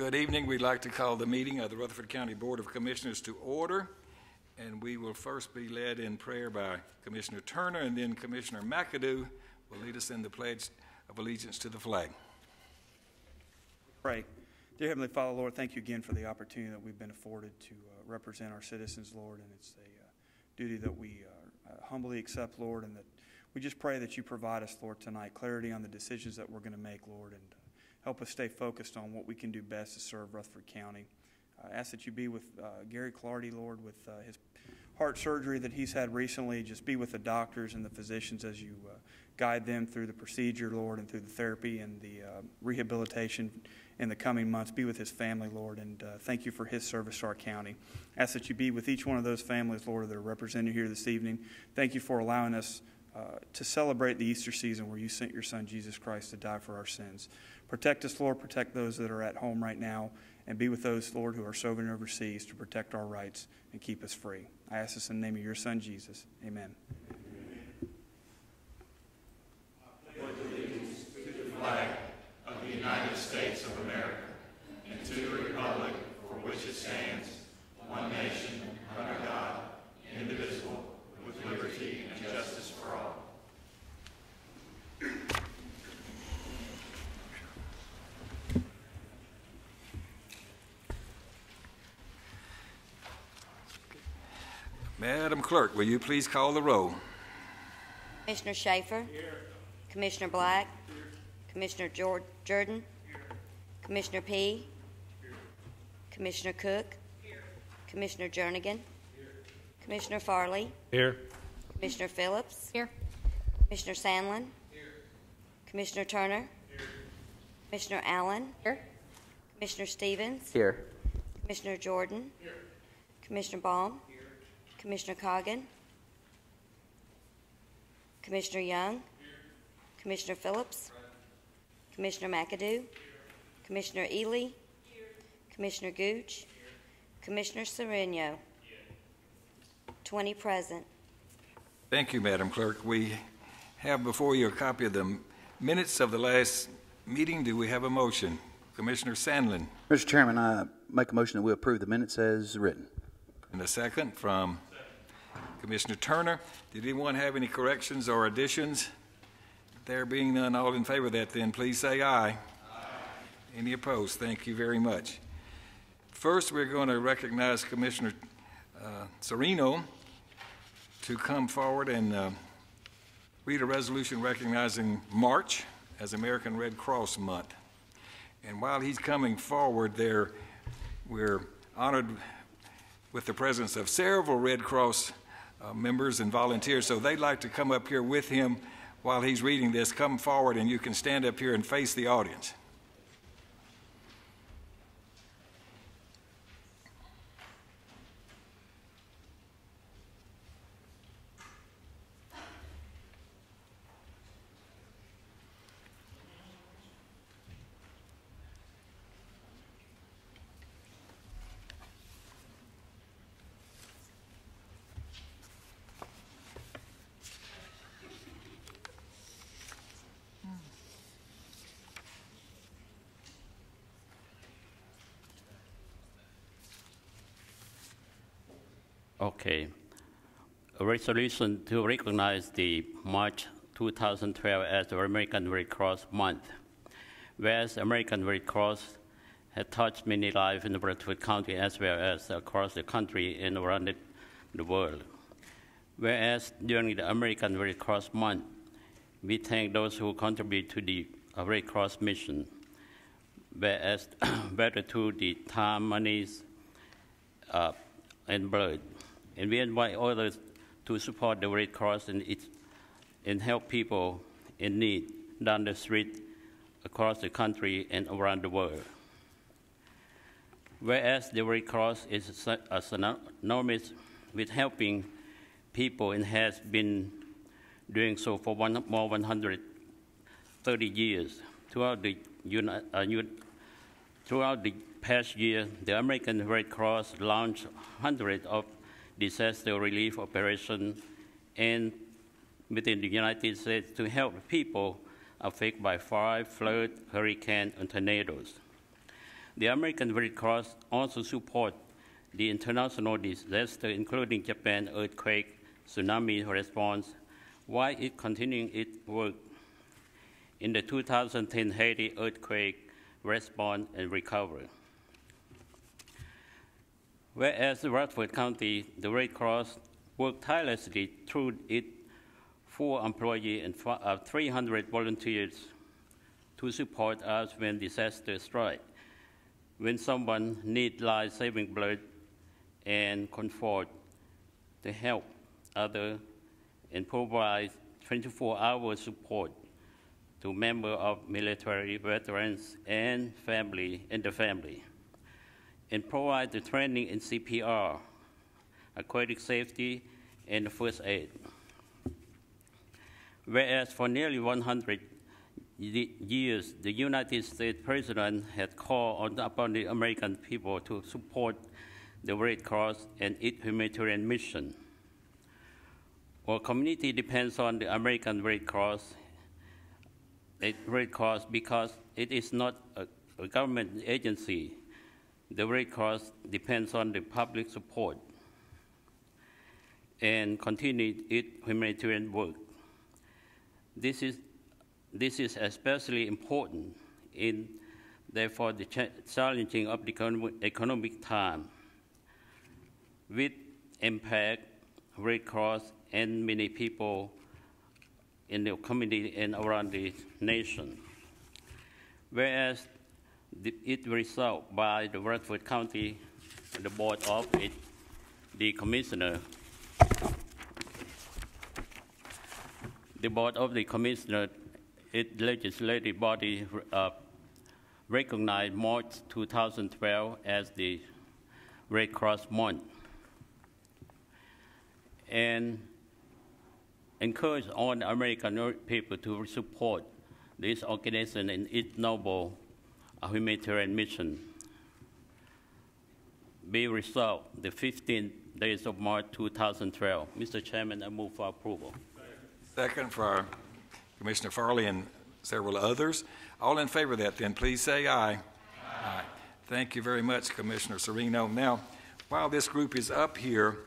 Good evening. We'd like to call the meeting of the Rutherford County Board of Commissioners to order. And we will first be led in prayer by Commissioner Turner, and then Commissioner McAdoo will lead us in the Pledge of Allegiance to the flag. Pray. Dear Heavenly Father, Lord, thank you again for the opportunity that we've been afforded to represent our citizens, Lord, and it's a duty that we humbly accept, Lord, and that we just pray that you provide us, Lord, tonight, clarity on the decisions that we're going to make, Lord, and help us stay focused on what we can do best to serve Rutherford County. I ask that you be with Gary Clardy, Lord, with his heart surgery that he's had recently. Just be with the doctors and the physicians as you guide them through the procedure, Lord, and through the therapy and the rehabilitation in the coming months. Be with his family, Lord, and thank you for his service to our county. Ask that you be with each one of those families, Lord, that are represented here this evening. Thank you for allowing us to celebrate the Easter season where you sent your Son, Jesus Christ, to die for our sins. Protect us, Lord. Protect those that are at home right now, and be with those, Lord, who are serving overseas to protect our rights and keep us free. I ask this in the name of your Son, Jesus. Amen. I pledge allegiance to the flag of the United States of America and to the republic for which it stands, one nation, under God, indivisible, with liberty and justice for all. Madam Clerk, will you please call the roll? Commissioner Schaefer. Here. Commissioner Black. Here. Commissioner Jordan. Here. Commissioner P. Here. Commissioner Cook. Here. Commissioner Jernigan. Here. Commissioner Farley. Here. Commissioner Phillips. Here. Commissioner Sandlin. Here. Commissioner Turner. Here. Commissioner Allen. Here. Commissioner Stevens. Here. Commissioner Jordan. Here. Commissioner Baum. Here. Commissioner Coggin. Commissioner Young. Here. Commissioner Phillips. Right. Commissioner McAdoo. Here. Commissioner Ealy. Here. Commissioner Gooch. Here. Commissioner Sourinho. 20 present. Thank you, Madam Clerk. We have before you a copy of the minutes of the last meeting. Do we have a motion? Commissioner Sandlin. Mr. Chairman, I make a motion that we approve the minutes as written. And a second from Commissioner Turner. Did anyone have any corrections or additions? There being none, all in favor of that, then please say aye. Aye. Any opposed? Thank you very much. First, we're going to recognize Commissioner Sourinho to come forward and read a resolution recognizing March as American Red Cross Month. And while he's coming forward there, we're honored with the presence of several Red Cross members and volunteers. So they'd like to come up here with him while he's reading this. Come forward and you can stand up here and face the audience. Okay. A resolution to recognize the March 2012 as the American Red Cross Month. Whereas American Red Cross has touched many lives in Rutherford County as well as across the country and around the world. Whereas during the American Red Cross Month, we thank those who contribute to the Red Cross mission, whereas whether through the time, monies, and blood. And we invite others to support the Red Cross and help people in need down the street, across the country, and around the world. Whereas the Red Cross is synonymous with helping people and has been doing so for more than 130 years. Throughout the past year, the American Red Cross launched hundreds of disaster relief operations within the United States to help people affected by fire, flood, hurricane, and tornadoes. The American Red Cross also supports the international disaster, including Japan earthquake, tsunami response, while it continuing its work in the 2010 Haiti earthquake response and recovery. Whereas Rutherford County, the Red Cross worked tirelessly through its 4 employees and 300 volunteers to support us when disaster strikes, when someone needs life-saving blood and comfort to help others and provide 24-hour support to members of military veterans and the family, and provide the training in CPR, aquatic safety, and first aid. Whereas for nearly 100 years, the United States President had called upon the American people to support the Red Cross and its humanitarian mission. Our community depends on the American Red Cross because it is not a government agency. The Red Cross depends on the public support and continue its humanitarian work. This is especially important therefore the challenging of the economic time. With impact, Red Cross and many people in the community and around the nation. Whereas it result by the Rutherford County, the board of it, the commissioner. The board of the commissioner, its legislative body, recognized March 2012 as the Red Cross Month and encourage all the American people to support this organization and its noble humanitarian mission. Be resolved the 15th days of March 2012. Mr. Chairman, I move for approval. Second for Commissioner Farley and several others. All in favor of that, then, please say aye. Aye. Thank you very much, Commissioner Sourinho. Now, while this group is up here,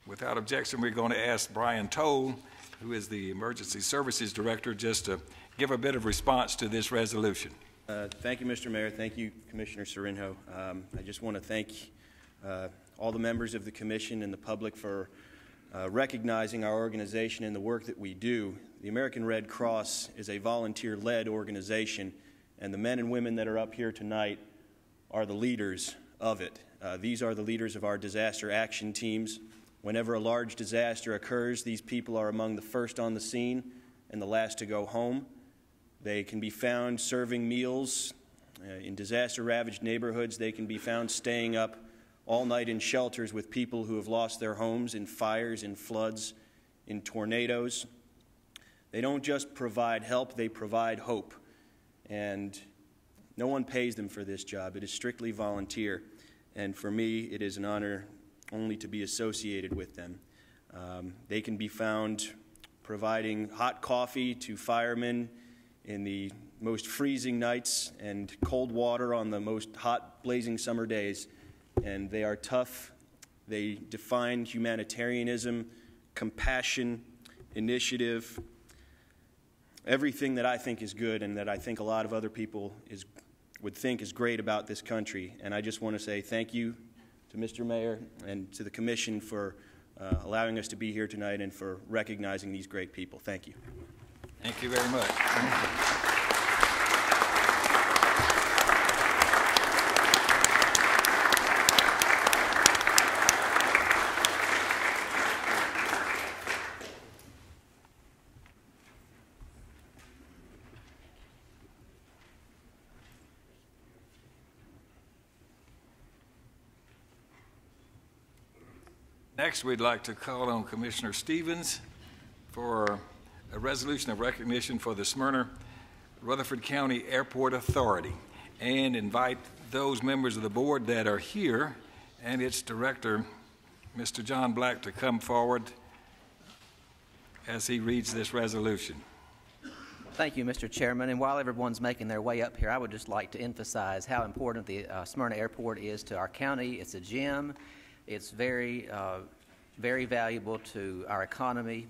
without objection, we're going to ask Brian Toll, who is the Emergency Services Director, just to give a bit of response to this resolution. Thank you, Mr. Mayor. Thank you, Commissioner Sourinho. I just want to thank all the members of the Commission and the public for recognizing our organization and the work that we do. The American Red Cross is a volunteer-led organization, and the men and women that are up here tonight are the leaders of it. These are the leaders of our disaster action teams. Whenever a large disaster occurs, these people are among the first on the scene and the last to go home. They can be found serving meals in disaster-ravaged neighborhoods. They can be found staying up all night in shelters with people who have lost their homes in fires, in floods, in tornadoes. They don't just provide help, they provide hope. And no one pays them for this job. It is strictly volunteer. And for me, it is an honor only to be associated with them. They can be found providing hot coffee to firemen in the most freezing nights and cold water on the most hot, blazing summer days. And they are tough. They define humanitarianism, compassion, initiative, everything that I think is good and that I think a lot of other people would think is great about this country. And I just want to say thank you to Mr. Mayor and to the Commission for allowing us to be here tonight and for recognizing these great people. Thank you. Thank you very much. Next, we'd like to call on Commissioner Stevens for a resolution of recognition for the Smyrna Rutherford County Airport Authority and invite those members of the board that are here and its director, Mr. John Black, to come forward as he reads this resolution. Thank you, Mr. Chairman. And while everyone's making their way up here, I would just like to emphasize how important the Smyrna Airport is to our county. It's a gem. It's very valuable to our economy,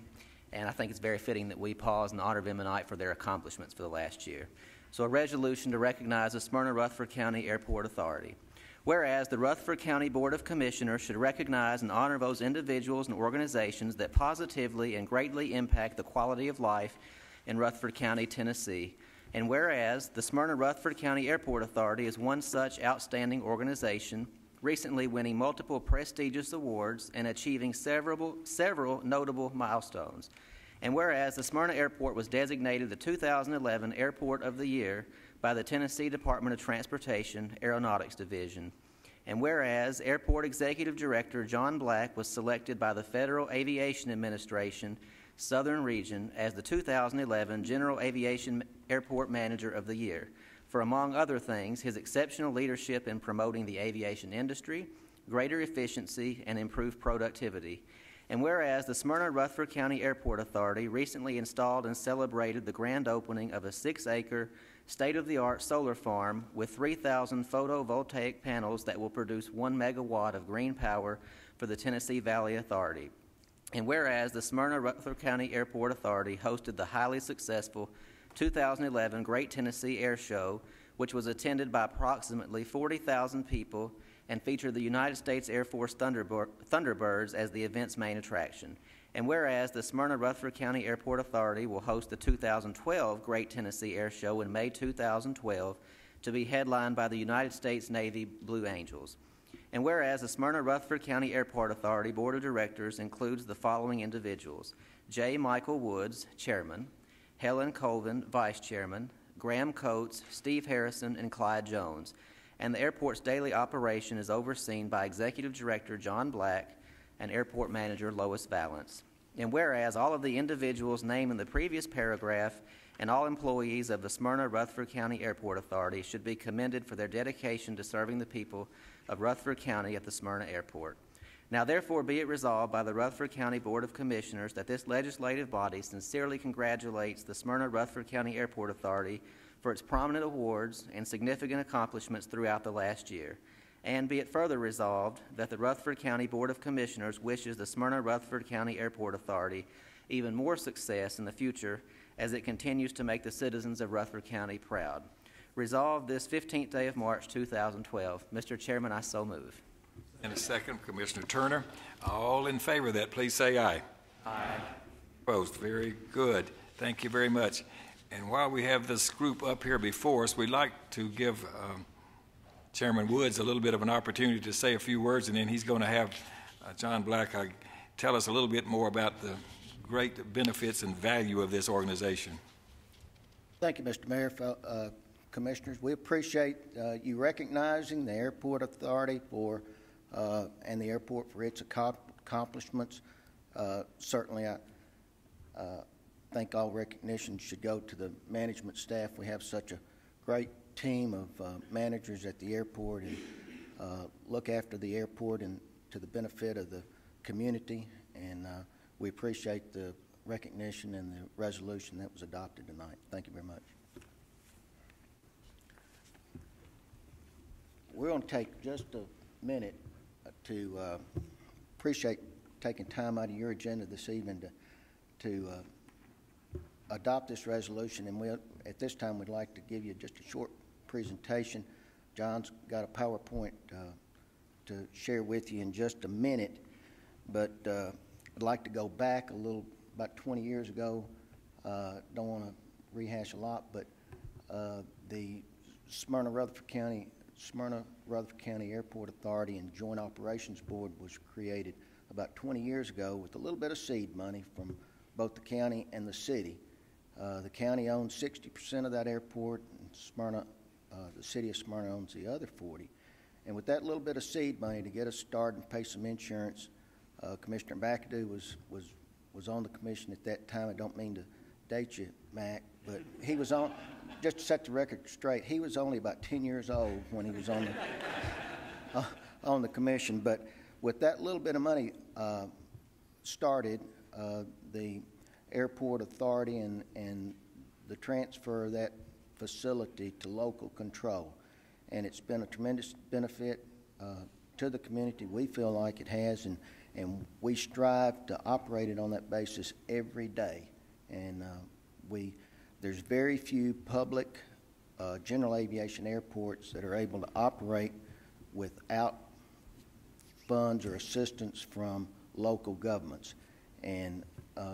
and I think it's very fitting that we pause and honor them tonight for their accomplishments for the last year. So a resolution to recognize the Smyrna-Rutherford County Airport Authority. Whereas the Rutherford County Board of Commissioners should recognize and honor those individuals and organizations that positively and greatly impact the quality of life in Rutherford County, Tennessee. And whereas the Smyrna-Rutherford County Airport Authority is one such outstanding organization, recently winning multiple prestigious awards and achieving several notable milestones. And whereas the Smyrna Airport was designated the 2011 Airport of the Year by the Tennessee Department of Transportation Aeronautics Division. And whereas Airport Executive Director John Black was selected by the Federal Aviation Administration Southern Region as the 2011 General Aviation Airport Manager of the Year for, among other things, his exceptional leadership in promoting the aviation industry, greater efficiency, and improved productivity. And whereas the Smyrna-Rutherford County Airport Authority recently installed and celebrated the grand opening of a 6-acre state-of-the-art solar farm with 3,000 photovoltaic panels that will produce 1 megawatt of green power for the Tennessee Valley Authority. And whereas the Smyrna-Rutherford County Airport Authority hosted the highly successful 2011 Great Tennessee Air Show, which was attended by approximately 40,000 people and featured the United States Air Force Thunderbirds as the event's main attraction. And whereas the Smyrna-Rutherford County Airport Authority will host the 2012 Great Tennessee Air Show in May 2012 to be headlined by the United States Navy Blue Angels. And whereas the Smyrna-Rutherford County Airport Authority Board of Directors includes the following individuals: J. Michael Woods, Chairman; Helen Colvin, Vice Chairman; Graham Coates, Steve Harrison, and Clyde Jones. And the airport's daily operation is overseen by Executive Director John Black and Airport Manager Lois Valance. And whereas all of the individuals named in the previous paragraph and all employees of the Smyrna-Rutherford County Airport Authority should be commended for their dedication to serving the people of Rutherford County at the Smyrna Airport. Now therefore be it resolved by the Rutherford County Board of Commissioners that this legislative body sincerely congratulates the Smyrna-Rutherford County Airport Authority for its prominent awards and significant accomplishments throughout the last year. And be it further resolved that the Rutherford County Board of Commissioners wishes the Smyrna-Rutherford County Airport Authority even more success in the future as it continues to make the citizens of Rutherford County proud. Resolved this 15th day of March 2012. Mr. Chairman, I so move. And a second, Commissioner Turner. All in favor of that, please say aye. Aye. Opposed? Very good. Thank you very much. And while we have this group up here before us, we'd like to give Chairman Woods a little bit of an opportunity to say a few words, and then he's going to have John Black tell us a little bit more about the great benefits and value of this organization. Thank you, Mr. Mayor. Commissioners, we appreciate you recognizing the Airport Authority for and the airport for its accomplishments. Certainly, I think all recognition should go to the management staff. We have such a great team of managers at the airport and look after the airport and to the benefit of the community. And we appreciate the recognition and the resolution that was adopted tonight. Thank you very much. We're going to take just a minute to appreciate taking time out of your agenda this evening to adopt this resolution. And at this time, we'd like to give you just a short presentation. John's got a PowerPoint to share with you in just a minute, but I'd like to go back a little, about 20 years ago. Don't want to rehash a lot, but the Smyrna-Rutherford County Airport Authority and Joint Operations Board was created about 20 years ago with a little bit of seed money from both the county and the city. The county owns 60% of that airport, and the city of Smyrna owns the other 40%. And with that little bit of seed money to get us started and pay some insurance, Commissioner McAdoo was on the commission at that time. I don't mean to date you, Mac, but he was on, just to set the record straight, he was only about 10 years old when he was on the commission. But with that little bit of money started, the airport authority and the transfer of that facility to local control. And it's been a tremendous benefit to the community. We feel like it has, and we strive to operate it on that basis every day. And there's very few public general aviation airports that are able to operate without funds or assistance from local governments. And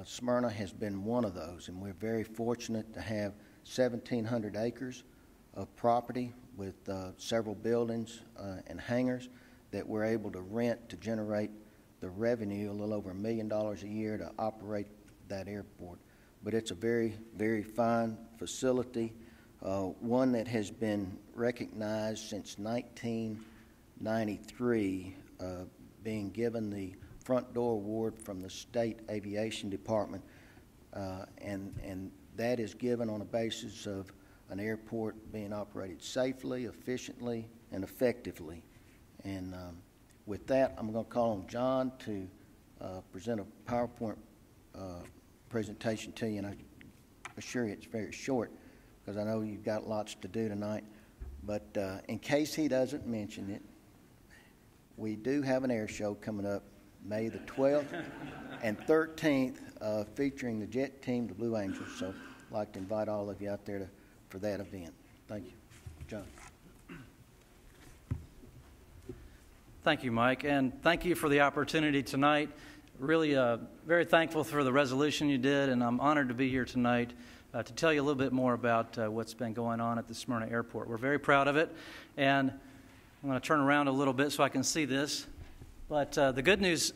Smyrna has been one of those, and we're very fortunate to have 1,700 acres of property with several buildings and hangars that we're able to rent to generate the revenue, a little over $1 million a year, to operate that airport. But it's a very, very fine facility, one that has been recognized since 1993, being given the Front Door Award from the State Aviation Department, and that is given on a basis of an airport being operated safely, efficiently, and effectively. And with that, I'm going to call on John to present a PowerPoint presentation to you, and I assure you it's very short because I know you've got lots to do tonight. But in case he doesn't mention it, we do have an air show coming up May the 12th and 13th, featuring the jet team, the Blue Angels. So I'd like to invite all of you out there for that event. Thank you. John. Thank you, Mike, and thank you for the opportunity tonight. Really very thankful for the resolution you did, and I'm honored to be here tonight to tell you a little bit more about what's been going on at the Smyrna Airport. We're very proud of it, and I'm going to turn around a little bit so I can see this. But the good news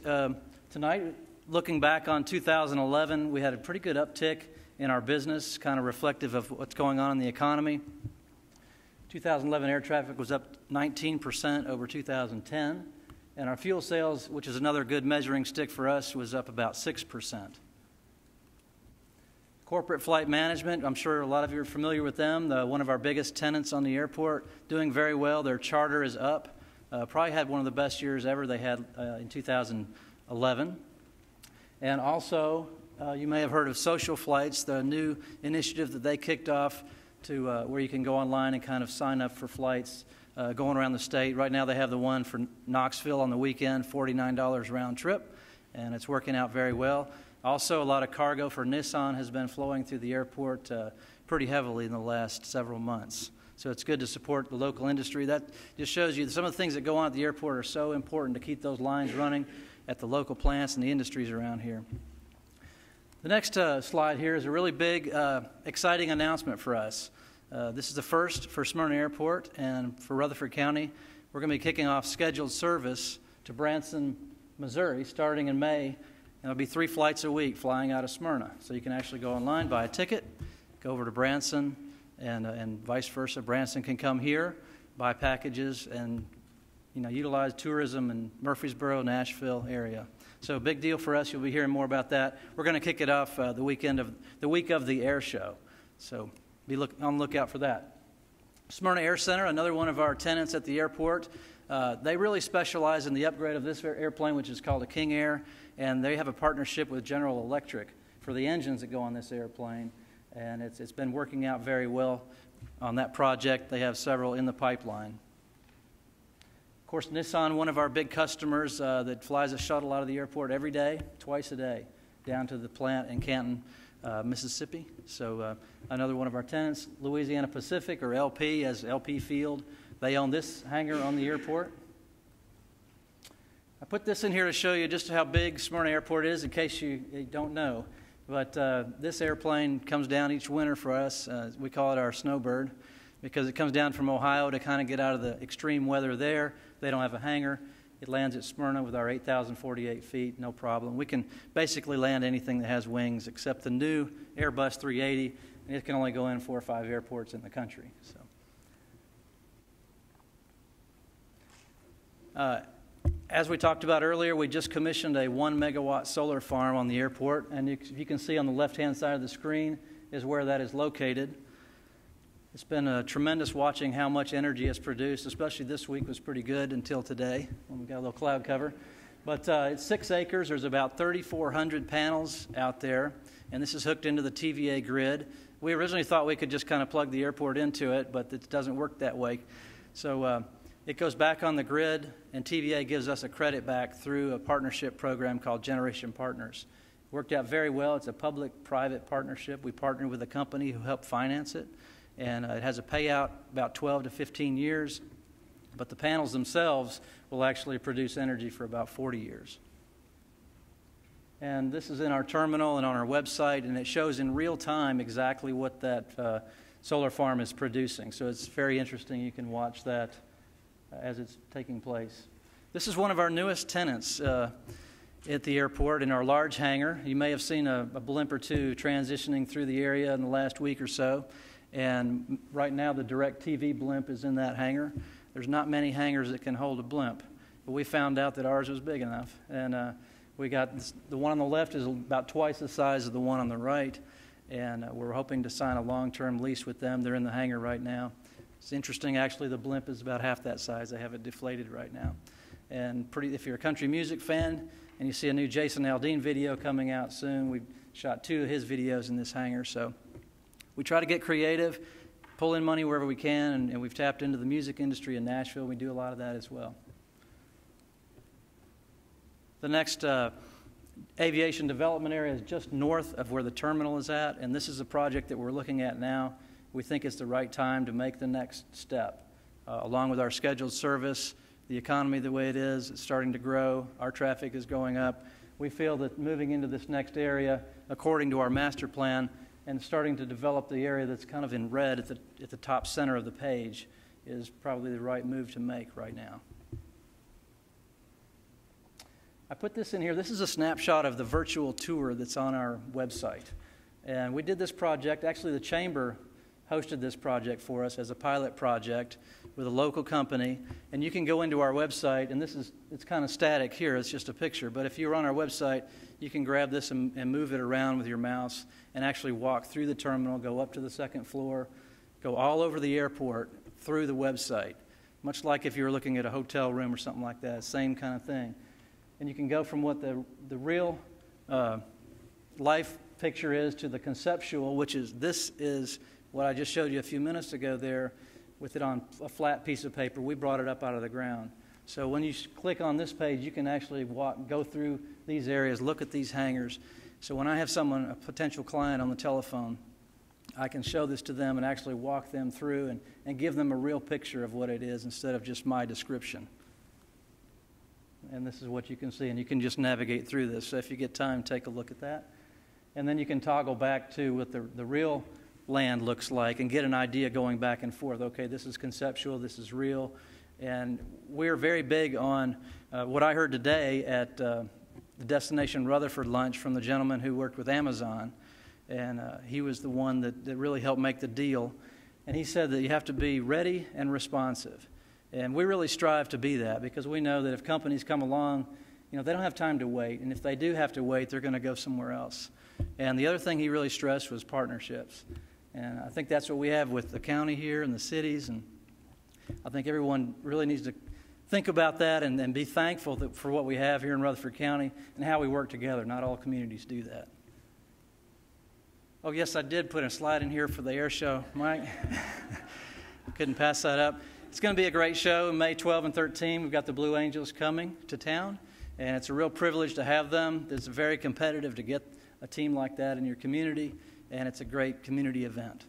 tonight, looking back on 2011, we had a pretty good uptick in our business, kind of reflective of what's going on in the economy. 2011 air traffic was up 19% over 2010, and our fuel sales, which is another good measuring stick for us, was up about 6%. Corporate flight management, I'm sure a lot of you are familiar with them, one of our biggest tenants on the airport, doing very well. Their charter is up. Probably had one of the best years ever they had in 2011. And also, you may have heard of Social Flights, the new initiative that they kicked off to where you can go online and kind of sign up for flights going around the state. Right now they have the one for Knoxville on the weekend, $49 round trip, and it's working out very well. Also, a lot of cargo for Nissan has been flowing through the airport pretty heavily in the last several months. So it's good to support the local industry. That just shows you that some of the things that go on at the airport are so important to keep those lines running at the local plants and the industries around here. The next slide here is a really big, exciting announcement for us. This is the first for Smyrna Airport and for Rutherford County. We're going to be kicking off scheduled service to Branson, Missouri, starting in May. And there'll be 3 flights a week flying out of Smyrna. So you can actually go online, buy a ticket, go over to Branson, and vice versa. Branson can come here, buy packages, and utilize tourism in Murfreesboro, Nashville area. So a big deal for us. You'll be hearing more about that. We're going to kick it off the week of the air show. So be on the lookout for that. Smyrna Air Center, another one of our tenants at the airport. They really specialize in the upgrade of this airplane, which is called a King Air, and they have a partnership with General Electric for the engines that go on this airplane. And it's been working out very well on that project. They have several in the pipeline. Of course, Nissan, one of our big customers that flies a shuttle out of the airport every day, twice a day, down to the plant in Canton, Mississippi. So another one of our tenants, Louisiana Pacific, or LP, as LP Field. They own this hangar on the airport. I put this in here to show you just how big Smyrna Airport is, in case you don't know. But this airplane comes down each winter for us. We call it our snowbird because it comes down from Ohio to kind of get out of the extreme weather there. They don't have a hangar. It lands at Smyrna with our 8,048 feet, no problem. We can basically land anything that has wings except the new Airbus 380, and it can only go in 4 or 5 airports in the country. So. As we talked about earlier, we just commissioned a 1-megawatt solar farm on the airport, and you can see on the left-hand side of the screen is where that is located. It's been tremendous watching how much energy it's produced, especially this week was pretty good until today when we got a little cloud cover. But it's 6 acres. There's about 3,400 panels out there, and this is hooked into the TVA grid. We originally thought we could just kind of plug the airport into it, but it doesn't work that way. So it goes back on the grid, and TVA gives us a credit back through a partnership program called Generation Partners. It worked out very well. It's a public-private partnership. We partnered with a company who helped finance it, and it has a payout about 12 to 15 years, but the panels themselves will actually produce energy for about 40 years. And this is in our terminal and on our website, and it shows in real time exactly what that solar farm is producing. So it's very interesting. You can watch that as it's taking place. This is one of our newest tenants at the airport in our large hangar. You may have seen a blimp or two transitioning through the area in the last week or so. And right now the DirecTV blimp is in that hangar. There's not many hangars that can hold a blimp, but we found out that ours was big enough. And we got the one on the left is about twice the size of the one on the right, and we're hoping to sign a long-term lease with them. They're in the hangar right now. It's interesting, actually, the blimp is about half that size. They have it deflated right now. And if you're a country music fan and you see a new Jason Aldean video coming out soon, we shot 2 of his videos in this hangar. So we try to get creative, pull in money wherever we can, and we've tapped into the music industry in Nashville. We do a lot of that as well. The next aviation development area is just north of where the terminal is at, and this is a project that we're looking at now. We think it's the right time to make the next step. Along with our scheduled service, the economy the way it is, it's starting to grow, our traffic is going up. We feel that moving into this next area, according to our master plan, and starting to develop the area that's kind of in red at the top center of the page is probably the right move to make right now. I put this in here. This is a snapshot of the virtual tour that's on our website. And we did this project. Actually, the Chamber hosted this project for us as a pilot project with a local company. And you can go into our website, and it's kind of static here. It's just a picture. But if you're on our website, you can grab this and move it around with your mouse and actually walk through the terminal, go up to the second floor, go all over the airport through the website, much like if you were looking at a hotel room or something like that, same kind of thing. And you can go from what the real life picture is to the conceptual, which is this is what I just showed you a few minutes ago there with it on a flat piece of paper. We brought it up out of the ground. So when you click on this page, you can actually go through these areas, look at these hangars. So when I have a potential client on the telephone, I can show this to them and actually walk them through and give them a real picture of what it is instead of just my description. And this is what you can see, and you can just navigate through this. So if you get time, take a look at that. And then you can toggle back to what the real land looks like and get an idea going back and forth. Okay, this is conceptual, this is real. And we're very big on what I heard today at the Destination Rutherford lunch from the gentleman who worked with Amazon. And he was the one that really helped make the deal. And he said that you have to be ready and responsive. And we really strive to be that because we know that if companies come along, they don't have time to wait. And if they do have to wait, they're going to go somewhere else. And the other thing he really stressed was partnerships. And I think that's what we have with the county here and the cities. And I think everyone really needs to think about that and be thankful for what we have here in Rutherford County and how we work together. Not all communities do that. Oh, yes, I did put a slide in here for the air show, Mike. Couldn't pass that up. It's going to be a great show, May 12 and 13. We've got the Blue Angels coming to town, and it's a real privilege to have them. It's very competitive to get a team like that in your community, and it's a great community event.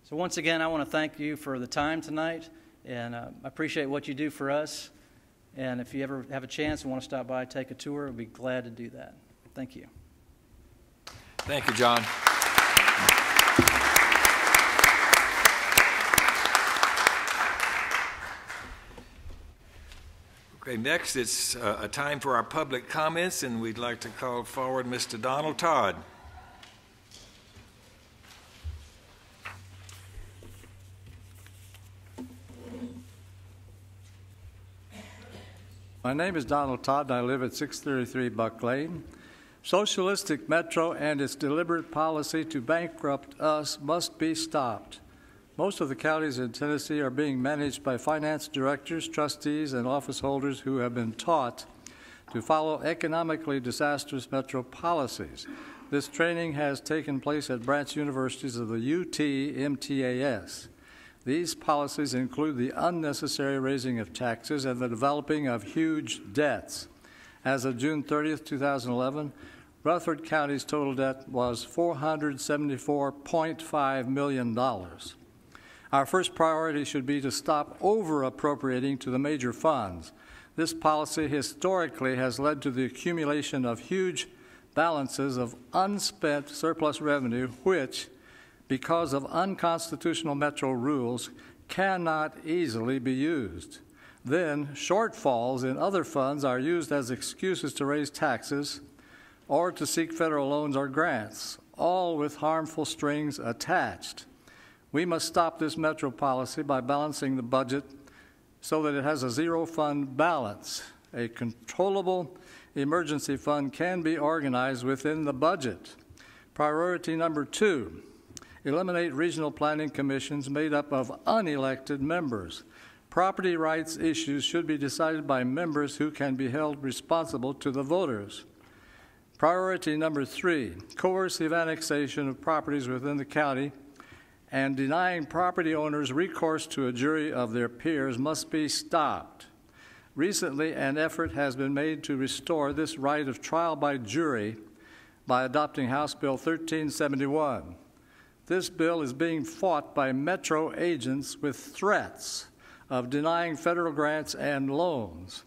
So once again, I want to thank you for the time tonight, and I appreciate what you do for us. And if you ever have a chance and want to stop by, take a tour, I'd be glad to do that. Thank you. Thank you, John. Okay, next it's a time for our public comments, and we'd like to call forward Mr. Donald Todd. My name is Donald Todd, and I live at 633 Buck Lane. Socialistic Metro and its deliberate policy to bankrupt us must be stopped. Most of the counties in Tennessee are being managed by finance directors, trustees, and office holders who have been taught to follow economically disastrous Metro policies. This training has taken place at branch universities of the UT-MTAS. These policies include the unnecessary raising of taxes and the developing of huge debts. As of June 30th, 2011, Rutherford County's total debt was $474.5 million. Our first priority should be to stop over-appropriating to the major funds. This policy historically has led to the accumulation of huge balances of unspent surplus revenue, which, because of unconstitutional metro rules, cannot easily be used. Then, shortfalls in other funds are used as excuses to raise taxes or to seek federal loans or grants, all with harmful strings attached. We must stop this metro policy by balancing the budget so that it has a zero fund balance. A controllable emergency fund can be organized within the budget. Priority number 2, eliminate regional planning commissions made up of unelected members. Property rights issues should be decided by members who can be held responsible to the voters. Priority number 3, coercive annexation of properties within the county and denying property owners recourse to a jury of their peers must be stopped. Recently, an effort has been made to restore this right of trial by jury by adopting House Bill 1371. This bill is being fought by metro agents with threats of denying federal grants and loans.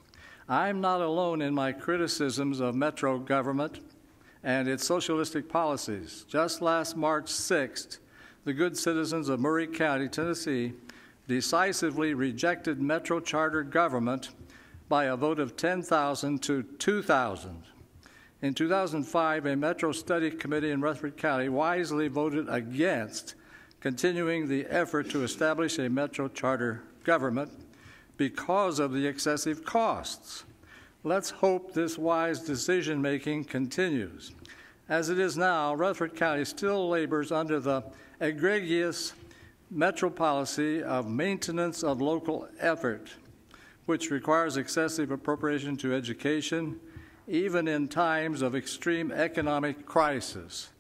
I'm not alone in my criticisms of metro government and its socialistic policies. Just last March 6th, the good citizens of Maury County, Tennessee, decisively rejected metro charter government by a vote of 10,000 to 2,000. In 2005, a Metro Study Committee in Rutherford County wisely voted against continuing the effort to establish a Metro charter government because of the excessive costs. Let's hope this wise decision-making continues. As it is now, Rutherford County still labors under the egregious Metro policy of maintenance of local effort, which requires excessive appropriation to education, even in times of extreme economic crisis.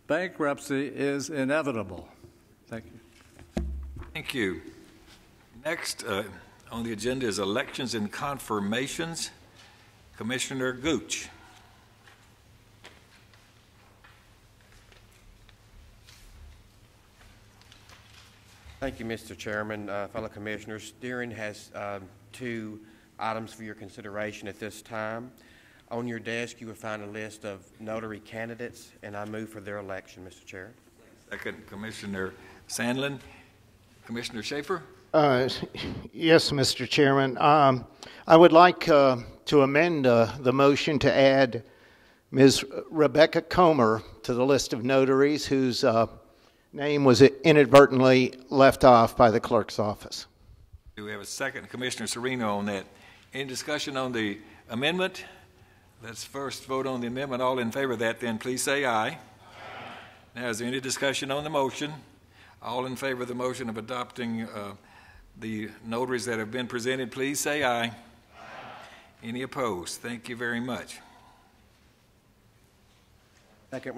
Bankruptcy is inevitable. Thank you. Thank you. Next on the agenda is elections and confirmations. Commissioner Gooch. Thank you, Mr. Chairman. Fellow Commissioners, Deering has 2 items for your consideration at this time. On your desk, you will find a list of notary candidates, and I move for their election, Mr. Chair. Second, Commissioner Sandlin. Commissioner Schaefer? Yes, Mr. Chairman. I would like to amend the motion to add Ms. Rebecca Comer to the list of notaries whose name was inadvertently left off by the clerk's office. Do we have a second, Commissioner Sourinho, on that? Any discussion on the amendment? Let's first vote on the amendment. All in favor of that, then please say aye. Aye. Now, is there any discussion on the motion? All in favor of the motion of adopting the notaries that have been presented, please say aye. Aye. Any opposed? Thank you very much. Second,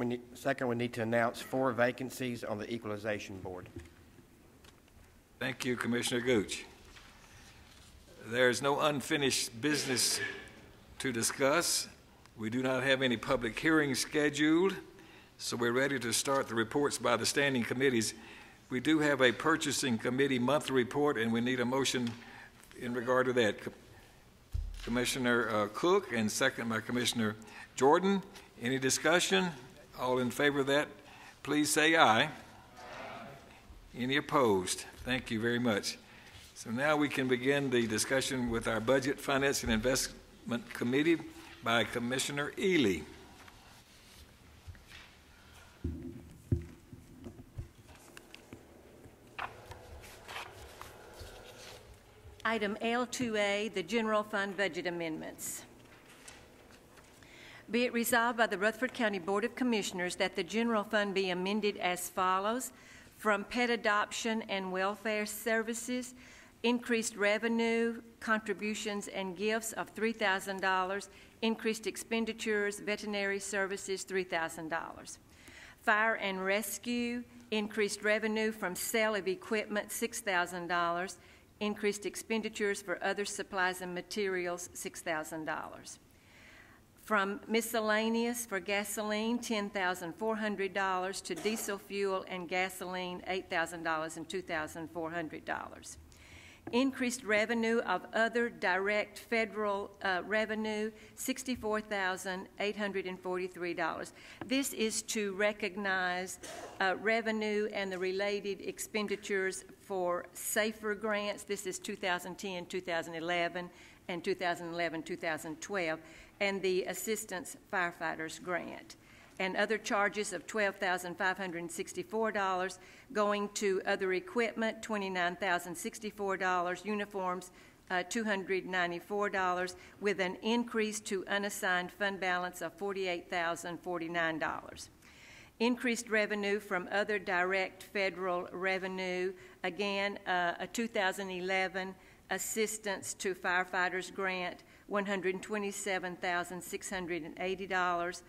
we need to announce 4 vacancies on the Equalization Board. Thank you, Commissioner Gooch. There is no unfinished business to discuss. We do not have any public hearings scheduled, so we're ready to start the reports by the standing committees. We do have a purchasing committee monthly report, and we need a motion in regard to that. Commissioner Cook, and second by Commissioner Jordan. Any discussion? All in favor of that, please say aye. Aye. Any opposed? Thank you very much. So now we can begin the discussion with our Budget, Finance, and Investment Committee by Commissioner Ealy. Item L2A, the General Fund Budget Amendments. Be it resolved by the Rutherford County Board of Commissioners that the general fund be amended as follows. From pet adoption and welfare services, increased revenue, contributions and gifts of $3,000, increased expenditures, veterinary services, $3,000. Fire and Rescue, increased revenue from sale of equipment, $6,000. Increased expenditures for other supplies and materials, $6,000. From miscellaneous for gasoline, $10,400 to diesel fuel and gasoline, $8,000 and $2,400. Increased revenue of other direct federal revenue, $64,843. This is to recognize revenue and the related expenditures for SAFER grants. This is 2010, 2011, and 2011-2012, and the Assistance Firefighters Grant. And other charges of $12,564 going to other equipment, $29,064, uniforms, $294, with an increase to unassigned fund balance of $48,049. Increased revenue from other direct federal revenue, again, a 2011 Assistance to Firefighters Grant, $127,680.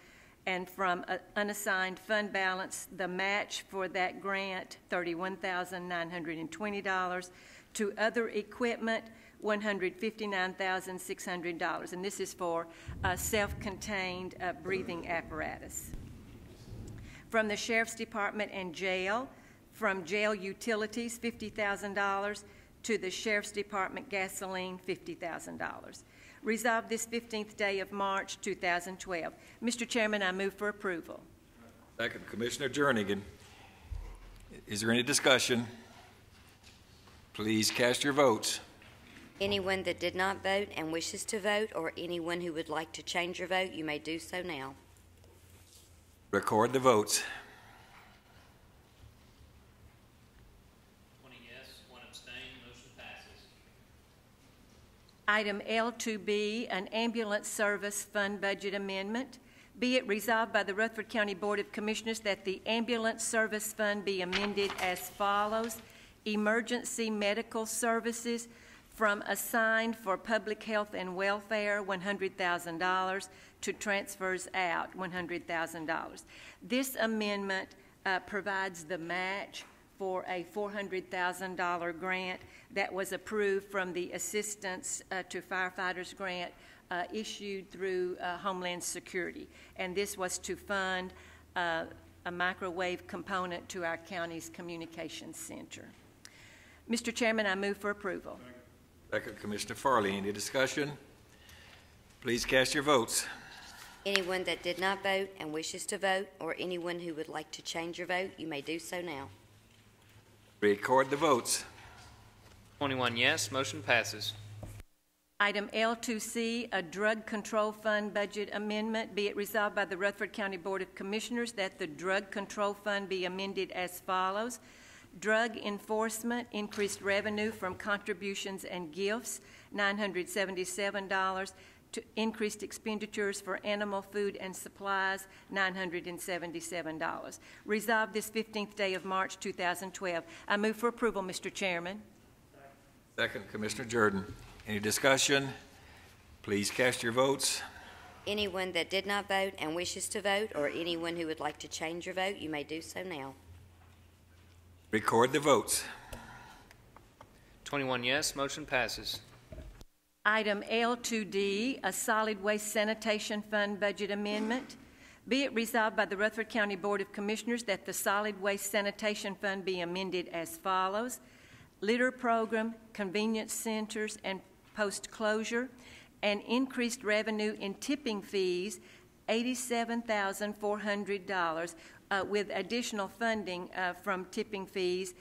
And from unassigned fund balance, the match for that grant, $31,920. To other equipment, $159,600. And this is for self-contained breathing apparatus. From the Sheriff's Department and Jail, from jail utilities, $50,000. To the Sheriff's Department gasoline, $50,000. Resolved this 15th day of March, 2012. Mr. Chairman, I move for approval. Second, Commissioner Jernigan. Is there any discussion? Please cast your votes. Anyone that did not vote and wishes to vote, or anyone who would like to change your vote, you may do so now. Record the votes. 20 yes, 1 abstain, motion passes. Item L2B, an ambulance service fund budget amendment. Be it resolved by the Rutherford County Board of Commissioners that the ambulance service fund be amended as follows. Emergency medical services from assigned for public health and welfare, $100,000, to transfers out, $100,000. This amendment provides the match for a $400,000 grant that was approved from the Assistance to Firefighters Grant issued through Homeland Security. And this was to fund a microwave component to our county's communications center. Mr. Chairman, I move for approval. Second, Commissioner Farley. Any discussion? Please cast your votes. Anyone that did not vote and wishes to vote, or anyone who would like to change your vote, you may do so now. Record the votes. 21 yes, motion passes. Item L2C, a drug control fund budget amendment. Be it resolved by the Rutherford County Board of Commissioners that the drug control fund be amended as follows. Drug enforcement, increased revenue from contributions and gifts, $977. To increased expenditures for animal food and supplies, $977. Resolved this 15th day of March, 2012. I move for approval, Mr. Chairman. Second, Commissioner Jordan. Any discussion? Please cast your votes. Anyone that did not vote and wishes to vote, or anyone who would like to change your vote, you may do so now. Record the votes. 21 yes, motion passes. Item L2D, a solid waste sanitation fund budget amendment. Be it resolved by the Rutherford County Board of Commissioners that the solid waste sanitation fund be amended as follows. Litter program, convenience centers, and post-closure, and increased revenue in tipping fees, $87,400, with additional funding from tipping fees,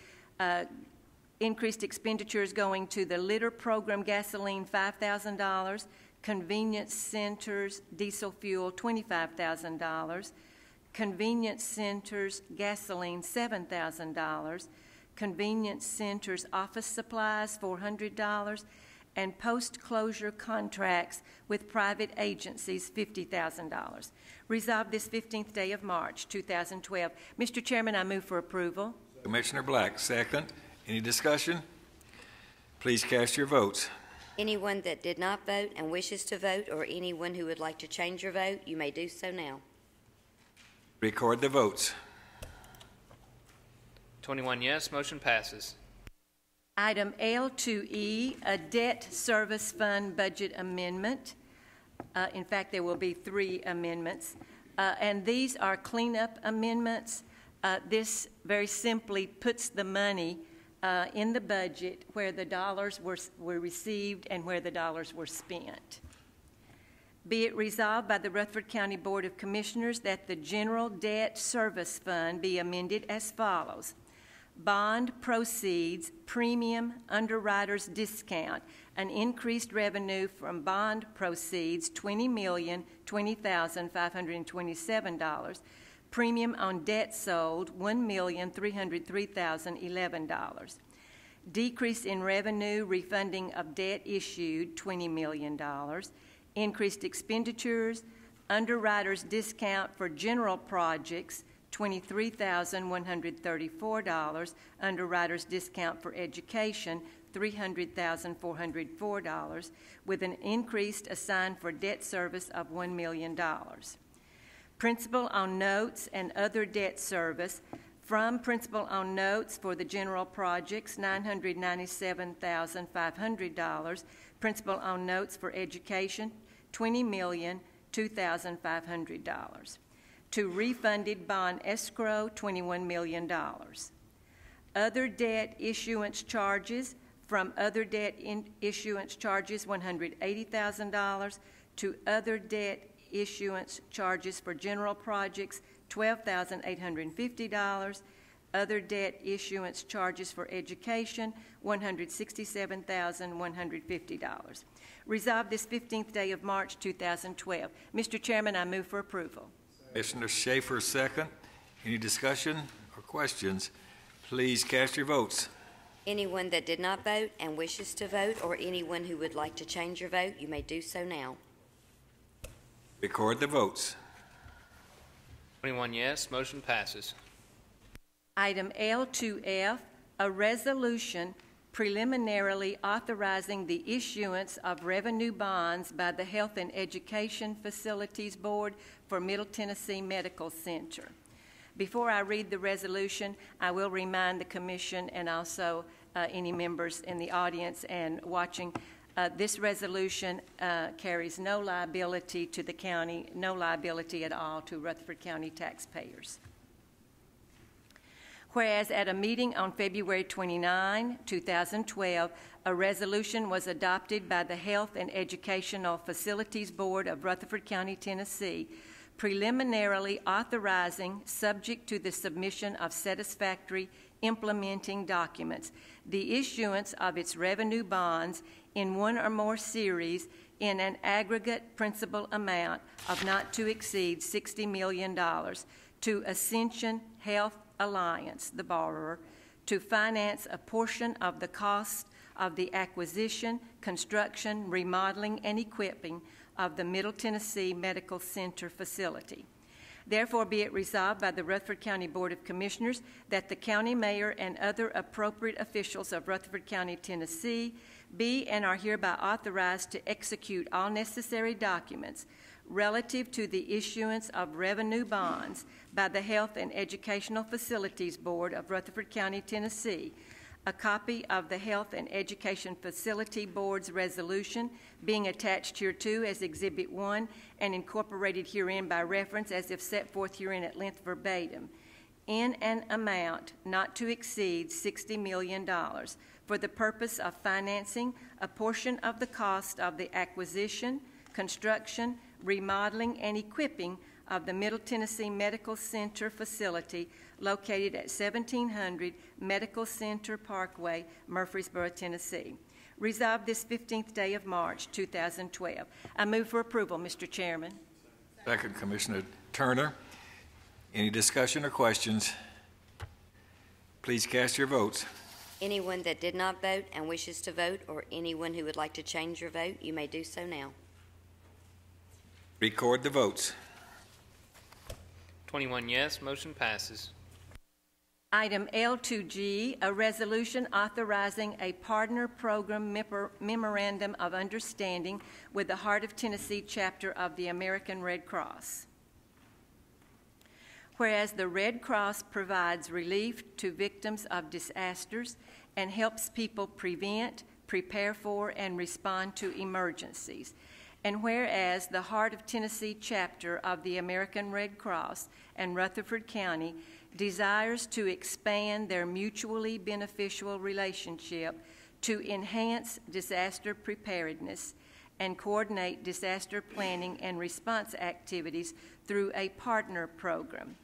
increased expenditures going to the litter program gasoline, $5,000, convenience centers diesel fuel, $25,000, convenience centers gasoline, $7,000, convenience centers office supplies, $400, and post-closure contracts with private agencies, $50,000. Resolved this 15th day of March, 2012. Mr. Chairman, I move for approval. Commissioner Black, second. Any discussion? Please cast your votes. Anyone that did not vote and wishes to vote, or anyone who would like to change your vote, you may do so now. Record the votes. 21 yes, motion passes. Item L2E, a debt service fund budget amendment. In fact, there will be 3 amendments, and these are cleanup amendments. This very simply puts the money in the budget where the dollars were received and where the dollars were spent. Be it resolved by the Rutherford County Board of Commissioners that the General Debt Service Fund be amended as follows. Bond proceeds, premium, underwriter's discount, an increased revenue from bond proceeds, $20,020,527. Premium on debt sold, $1,303,011. Decrease in revenue, refunding of debt issued, $20 million. Increased expenditures, underwriter's discount for general projects, $23,134. Underwriter's discount for education, $300,404, with an increased assigned for debt service of $1 million. Principal on notes and other debt service, from principal on notes for the general projects, $997,500. Principal on notes for education, $20,002,500. To refunded bond escrow, $21 million. Other debt issuance charges, from other debt issuance charges, $180,000. To other debt issuance charges for general projects, $12,850. Other debt issuance charges for education, $167,150. Resolved this 15th day of March 2012. Mr. Chairman, I move for approval. Commissioner Schaefer, second. Any discussion or questions? Please cast your votes. Anyone that did not vote and wishes to vote, or anyone who would like to change your vote, you may do so now. Record the votes. 21 yes, motion passes. Item L2F, a resolution preliminarily authorizing the issuance of revenue bonds by the Health and Education Facilities Board for Middle Tennessee Medical Center. Before I read the resolution, I will remind the Commission and also any members in the audience and watching, this resolution carries no liability to the county, no liability at all to Rutherford County taxpayers. Whereas at a meeting on February 29, 2012, a resolution was adopted by the Health and Educational Facilities Board of Rutherford County, Tennessee, preliminarily authorizing, subject to the submission of satisfactory implementing documents, the issuance of its revenue bonds in one or more series in an aggregate principal amount of not to exceed $60 million to Ascension Health Alliance, the borrower, to finance a portion of the cost of the acquisition, construction, remodeling, and equipping of the Middle Tennessee Medical Center facility. Therefore, be it resolved by the Rutherford County Board of Commissioners that the county mayor and other appropriate officials of Rutherford County, Tennessee, be and are hereby authorized to execute all necessary documents relative to the issuance of revenue bonds by the Health and Educational Facilities Board of Rutherford County, Tennessee. A copy of the Health and Education Facility Board's resolution being attached hereto as Exhibit 1 and incorporated herein by reference as if set forth herein at length verbatim, in an amount not to exceed $60 million for the purpose of financing a portion of the cost of the acquisition, construction, remodeling, and equipping of the Middle Tennessee Medical Center facility located at 1700 Medical Center Parkway, Murfreesboro, Tennessee. Resolved this 15th day of March, 2012. I move for approval, Mr. Chairman. Second, Commissioner Turner. Any discussion or questions? Please cast your votes. Anyone that did not vote and wishes to vote, or anyone who would like to change your vote, you may do so now. Record the votes. 21 yes, motion passes. Item L2G, a resolution authorizing a partner program memorandum of understanding with the Heart of Tennessee chapter of the American Red Cross. Whereas the Red Cross provides relief to victims of disasters and helps people prevent, prepare for, and respond to emergencies. And whereas the Heart of Tennessee chapter of the American Red Cross and Rutherford County desires to expand their mutually beneficial relationship to enhance disaster preparedness and coordinate disaster planning and response activities through a partner program.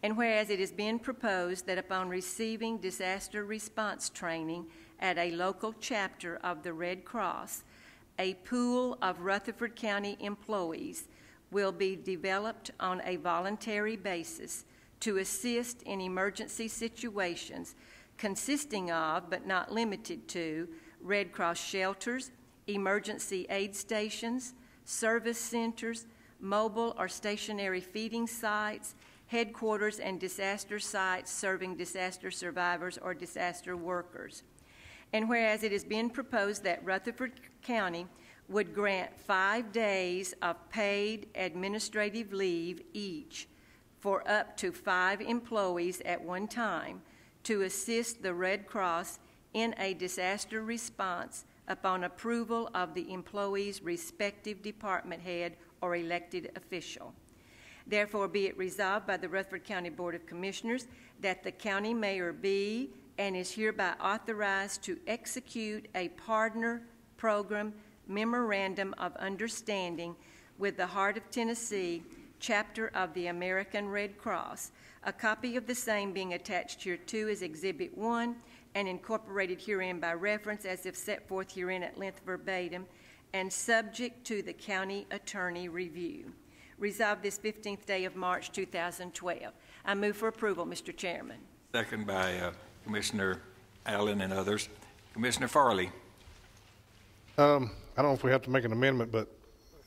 And whereas it has been proposed that upon receiving disaster response training at a local chapter of the Red Cross, a pool of Rutherford County employees will be developed on a voluntary basis to assist in emergency situations consisting of, but not limited to, Red Cross shelters, emergency aid stations, service centers, mobile or stationary feeding sites, headquarters and disaster sites serving disaster survivors or disaster workers. And whereas it has been proposed that Rutherford County would grant 5 days of paid administrative leave each for up to 5 employees at one time to assist the Red Cross in a disaster response upon approval of the employee's respective department head or elected official. Therefore, be it resolved by the Rutherford County Board of Commissioners that the county mayor be and is hereby authorized to execute a partner program memorandum of understanding with the Heart of Tennessee chapter of the American Red Cross, a copy of the same being attached hereto as Exhibit 1 and incorporated herein by reference as if set forth herein at length verbatim, and subject to the county attorney review. Resolved this 15th day of March 2012. I move for approval, Mr. Chairman. Second by Commissioner Allen and others. Commissioner Farley. I don't know if we have to make an amendment, but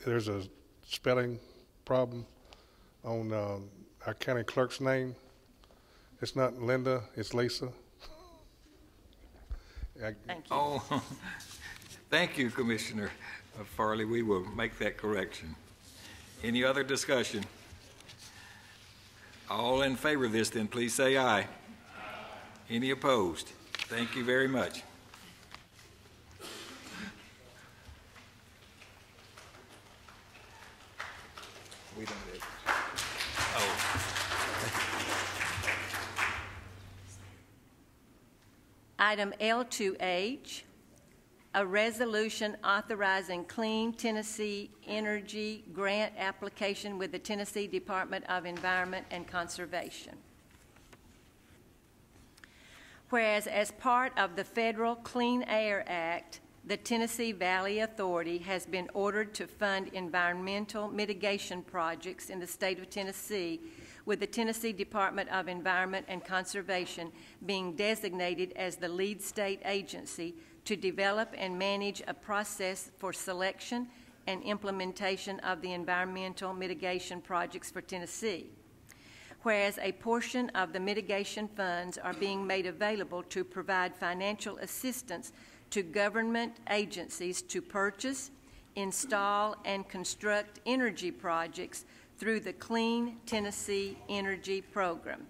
there's a spelling problem on our county clerk's name. It's not Linda, it's Lisa. Thank you. Oh, thank you, Commissioner Farley. We will make that correction. Any other discussion? All in favor of this, then please say aye. Aye. Any opposed? Thank you very much. We don't have. Oh. Item L2H, a resolution authorizing Clean Tennessee Energy grant application with the Tennessee Department of Environment and Conservation. Whereas as part of the Federal Clean Air Act, the Tennessee Valley Authority has been ordered to fund environmental mitigation projects in the state of Tennessee, with the Tennessee Department of Environment and Conservation being designated as the lead state agency to develop and manage a process for selection and implementation of the environmental mitigation projects for Tennessee. Whereas a portion of the mitigation funds are being made available to provide financial assistance to government agencies to purchase, install, and construct energy projects through the Clean Tennessee Energy Program.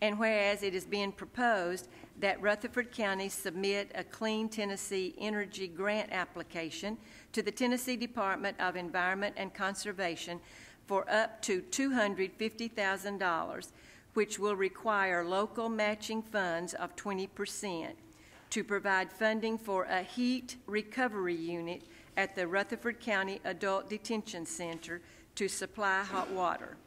And whereas it is being proposed that Rutherford County submit a Clean Tennessee Energy grant application to the Tennessee Department of Environment and Conservation for up to $250,000, which will require local matching funds of 20%, to provide funding for a heat recovery unit at the Rutherford County Adult Detention Center to supply hot water.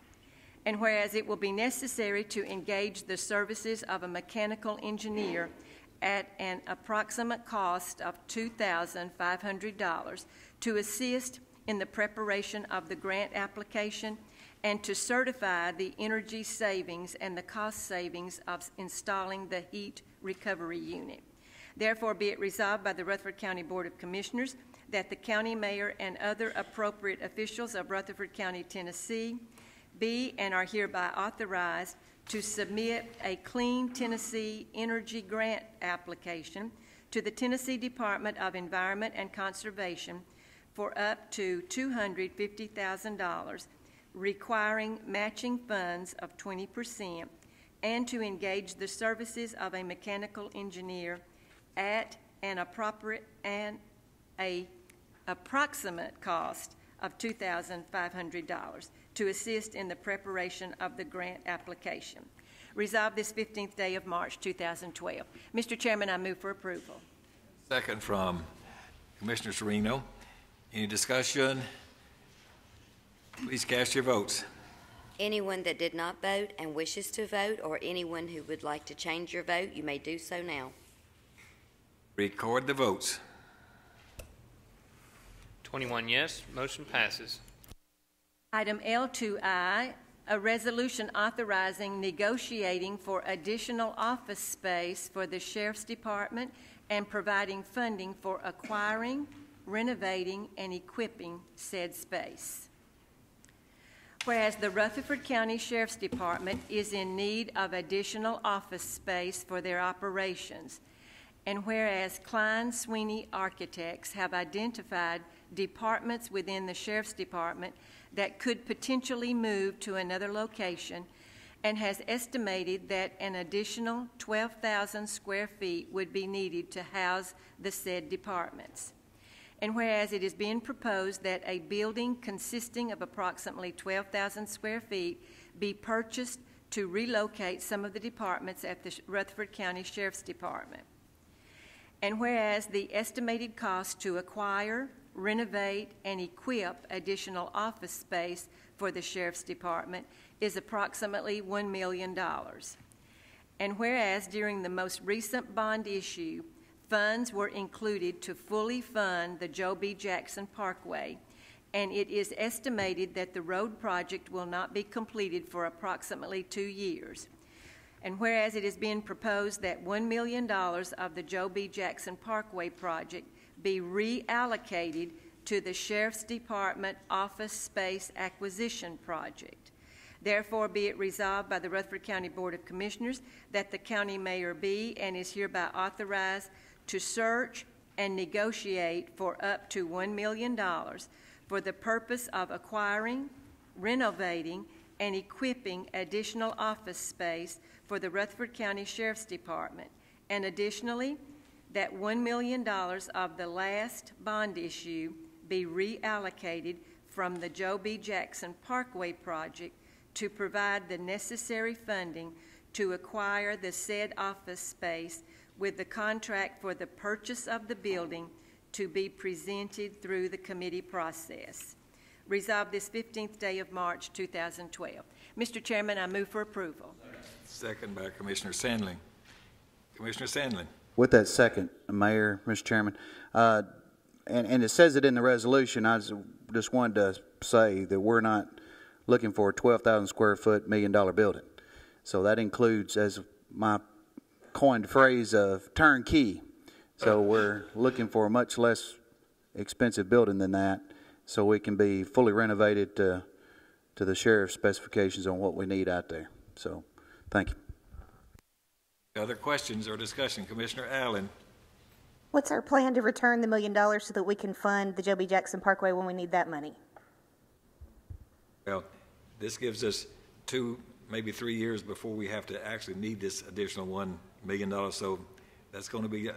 And whereas it will be necessary to engage the services of a mechanical engineer at an approximate cost of $2,500 to assist in the preparation of the grant application and to certify the energy savings and the cost savings of installing the heat recovery unit. Therefore, be it resolved by the Rutherford County Board of Commissioners that the county mayor and other appropriate officials of Rutherford County, Tennessee, be and are hereby authorized to submit a Clean Tennessee Energy grant application to the Tennessee Department of Environment and Conservation for up to $250,000, requiring matching funds of 20%, and to engage the services of a mechanical engineer at an approximate cost of $2,500 to assist in the preparation of the grant application. Resolved this 15th day of March 2012. Mr. Chairman, I move for approval. Second from Commissioner Sourinho. Any discussion? Please cast your votes. Anyone that did not vote and wishes to vote, or anyone who would like to change your vote, you may do so now. Record the votes. 21 yes, motion passes. Item L2I, a resolution authorizing negotiating for additional office space for the Sheriff's Department and providing funding for acquiring, renovating, and equipping said space. Whereas the Rutherford County Sheriff's Department is in need of additional office space for their operations, and whereas Klein Sweeney Architects have identified departments within the Sheriff's Department that could potentially move to another location and has estimated that an additional 12,000 square feet would be needed to house the said departments. And whereas it is being proposed that a building consisting of approximately 12,000 square feet be purchased to relocate some of the departments at the Rutherford County Sheriff's Department. And whereas the estimated cost to acquire, renovate, and equip additional office space for the Sheriff's Department is approximately $1 million. And whereas during the most recent bond issue, funds were included to fully fund the Joe B. Jackson Parkway, and it is estimated that the road project will not be completed for approximately 2 years. And whereas it is being proposed that $1 million of the Joe B. Jackson Parkway project be reallocated to the Sheriff's Department Office Space Acquisition Project. Therefore, be it resolved by the Rutherford County Board of Commissioners that the county mayor be and is hereby authorized to search and negotiate for up to $1 million for the purpose of acquiring, renovating, and equipping additional office space for the Rutherford County Sheriff's Department, and additionally, that $1 million of the last bond issue be reallocated from the Joe B. Jackson Parkway project to provide the necessary funding to acquire the said office space, with the contract for the purchase of the building to be presented through the committee process. Resolved this 15th day of March 2012. Mr. Chairman, I move for approval. Second by Commissioner Sandlin. Commissioner Sandlin. With that second, Mayor, Mr. Chairman, and it says it in the resolution, I just wanted to say that we're not looking for a 12,000 square foot $1 million building. So that includes, as my coined phrase, of turnkey. So we're looking for a much less expensive building than that, so we can be fully renovated to the sheriff's specifications on what we need out there. So thank you. Other questions or discussion? Commissioner Allen. What's our plan to return the $1 million so that we can fund the Joe B. Jackson Parkway when we need that money? Well, this gives us 2, maybe 3 years before we have to actually need this additional $1 million. So that's going to be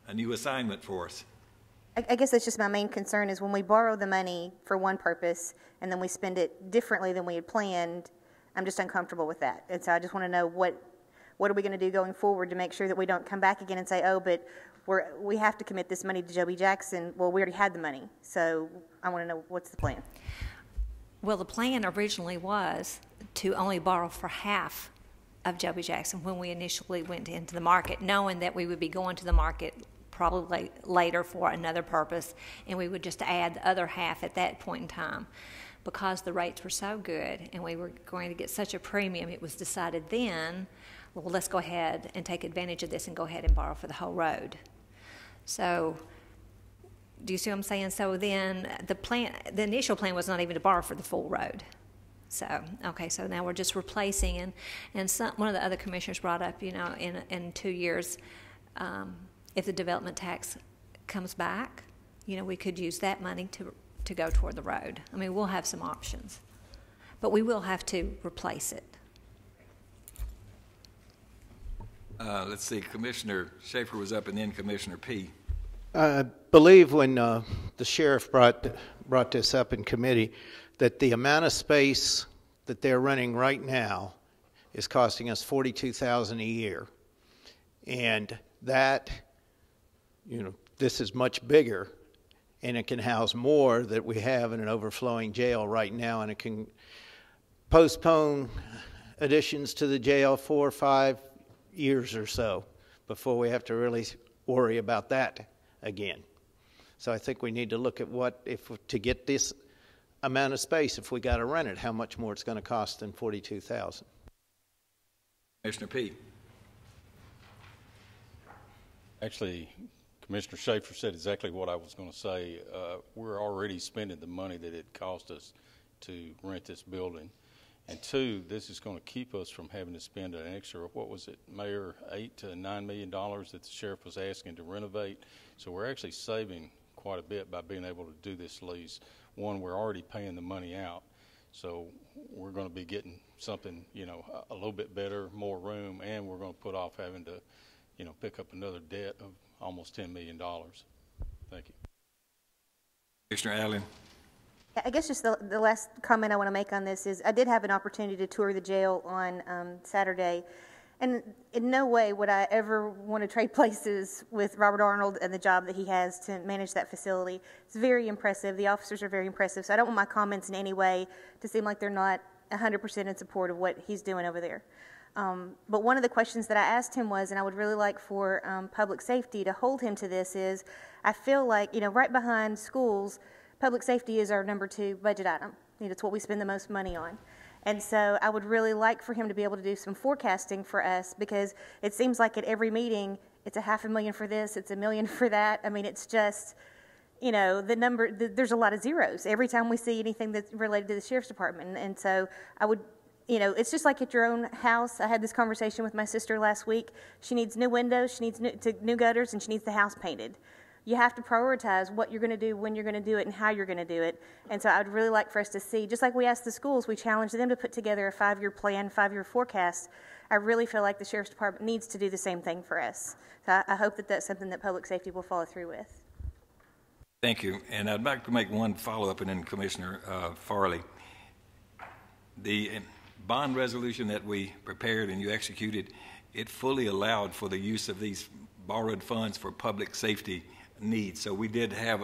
a new assignment for us. I guess that's just my main concern is when we borrow the money for one purpose and then we spend it differently than we had planned, I'm just uncomfortable with that. And so I just want to know what are we going to do going forward to make sure that we don't come back again and say, oh, but we have to commit this money to Joe B. Jackson. Well, we already had the money. So I want to know what's the plan. Well, the plan originally was to only borrow for half of Joe B. Jackson when we initially went into the market, knowing that we would be going to the market probably later for another purpose, and we would just add the other half at that point in time. Because the rates were so good and we were going to get such a premium, it was decided then, well, let's go ahead and take advantage of this and go ahead and borrow for the whole road. So, do you see what I'm saying? So then the initial plan was not even to borrow for the full road. So, okay, so now we're just replacing, and one of the other commissioners brought up, in 2 years, if the development tax comes back, we could use that money to go toward the road. I mean, we'll have some options. but we will have to replace it. Let's see, Commissioner Schaefer was up and then Commissioner P. I believe when the sheriff brought this up in committee that the amount of space that they're running right now is costing us $42,000 a year. And that, this is much bigger, and it can house more that we have in an overflowing jail right now, and it can postpone additions to the jail 4 or 5 years or so before we have to really worry about that again. So I think we need to look at to get this amount of space, if we got to rent it, how much more it's going to cost than $42,000. Commissioner P. Actually, Commissioner Schaefer said exactly what I was going to say. We're already spending the money that it cost us to rent this building. And two, this is going to keep us from having to spend an extra, what was it, Mayor, $8 to $9 million that the sheriff was asking to renovate. So we're actually saving quite a bit by being able to do this lease. One, we're already paying the money out. So we're going to be getting something, a little bit better, more room, and we're going to put off having to, pick up another debt of almost $10 million. Thank you. Commissioner Allen. I guess just the last comment I want to make on this is I did have an opportunity to tour the jail on Saturday, and in no way would I ever want to trade places with Robert Arnold and the job that he has to manage that facility. It's very impressive. The officers are very impressive, so I don't want my comments in any way to seem like they're not 100% in support of what he's doing over there. But one of the questions that I asked him was, and I would really like for public safety to hold him to this, is I feel like, right behind schools, public safety is our number 2 budget item. It's what we spend the most money on. And so I would really like for him to be able to do some forecasting for us, because it seems like at every meeting, it's $500,000 for this, it's $1 million for that. I mean, it's just, the number, there's a lot of zeros every time we see anything that's related to the sheriff's department. And so I would, it's just like at your own house. I had this conversation with my sister last week. She needs new windows, she needs new gutters, and she needs the house painted. You have to prioritize what you're going to do, when you're going to do it, and how you're going to do it. And so I'd really like for us to see, just like we asked the schools, we challenged them to put together a 5-year plan, 5-year forecast. I really feel like the Sheriff's Department needs to do the same thing for us. So I hope that that's something that public safety will follow through with. Thank you. And I'd like to make one follow-up, and then Commissioner Farley. The bond resolution that we prepared and you executed, it fully allowed for the use of these borrowed funds for public safety needs. So we did have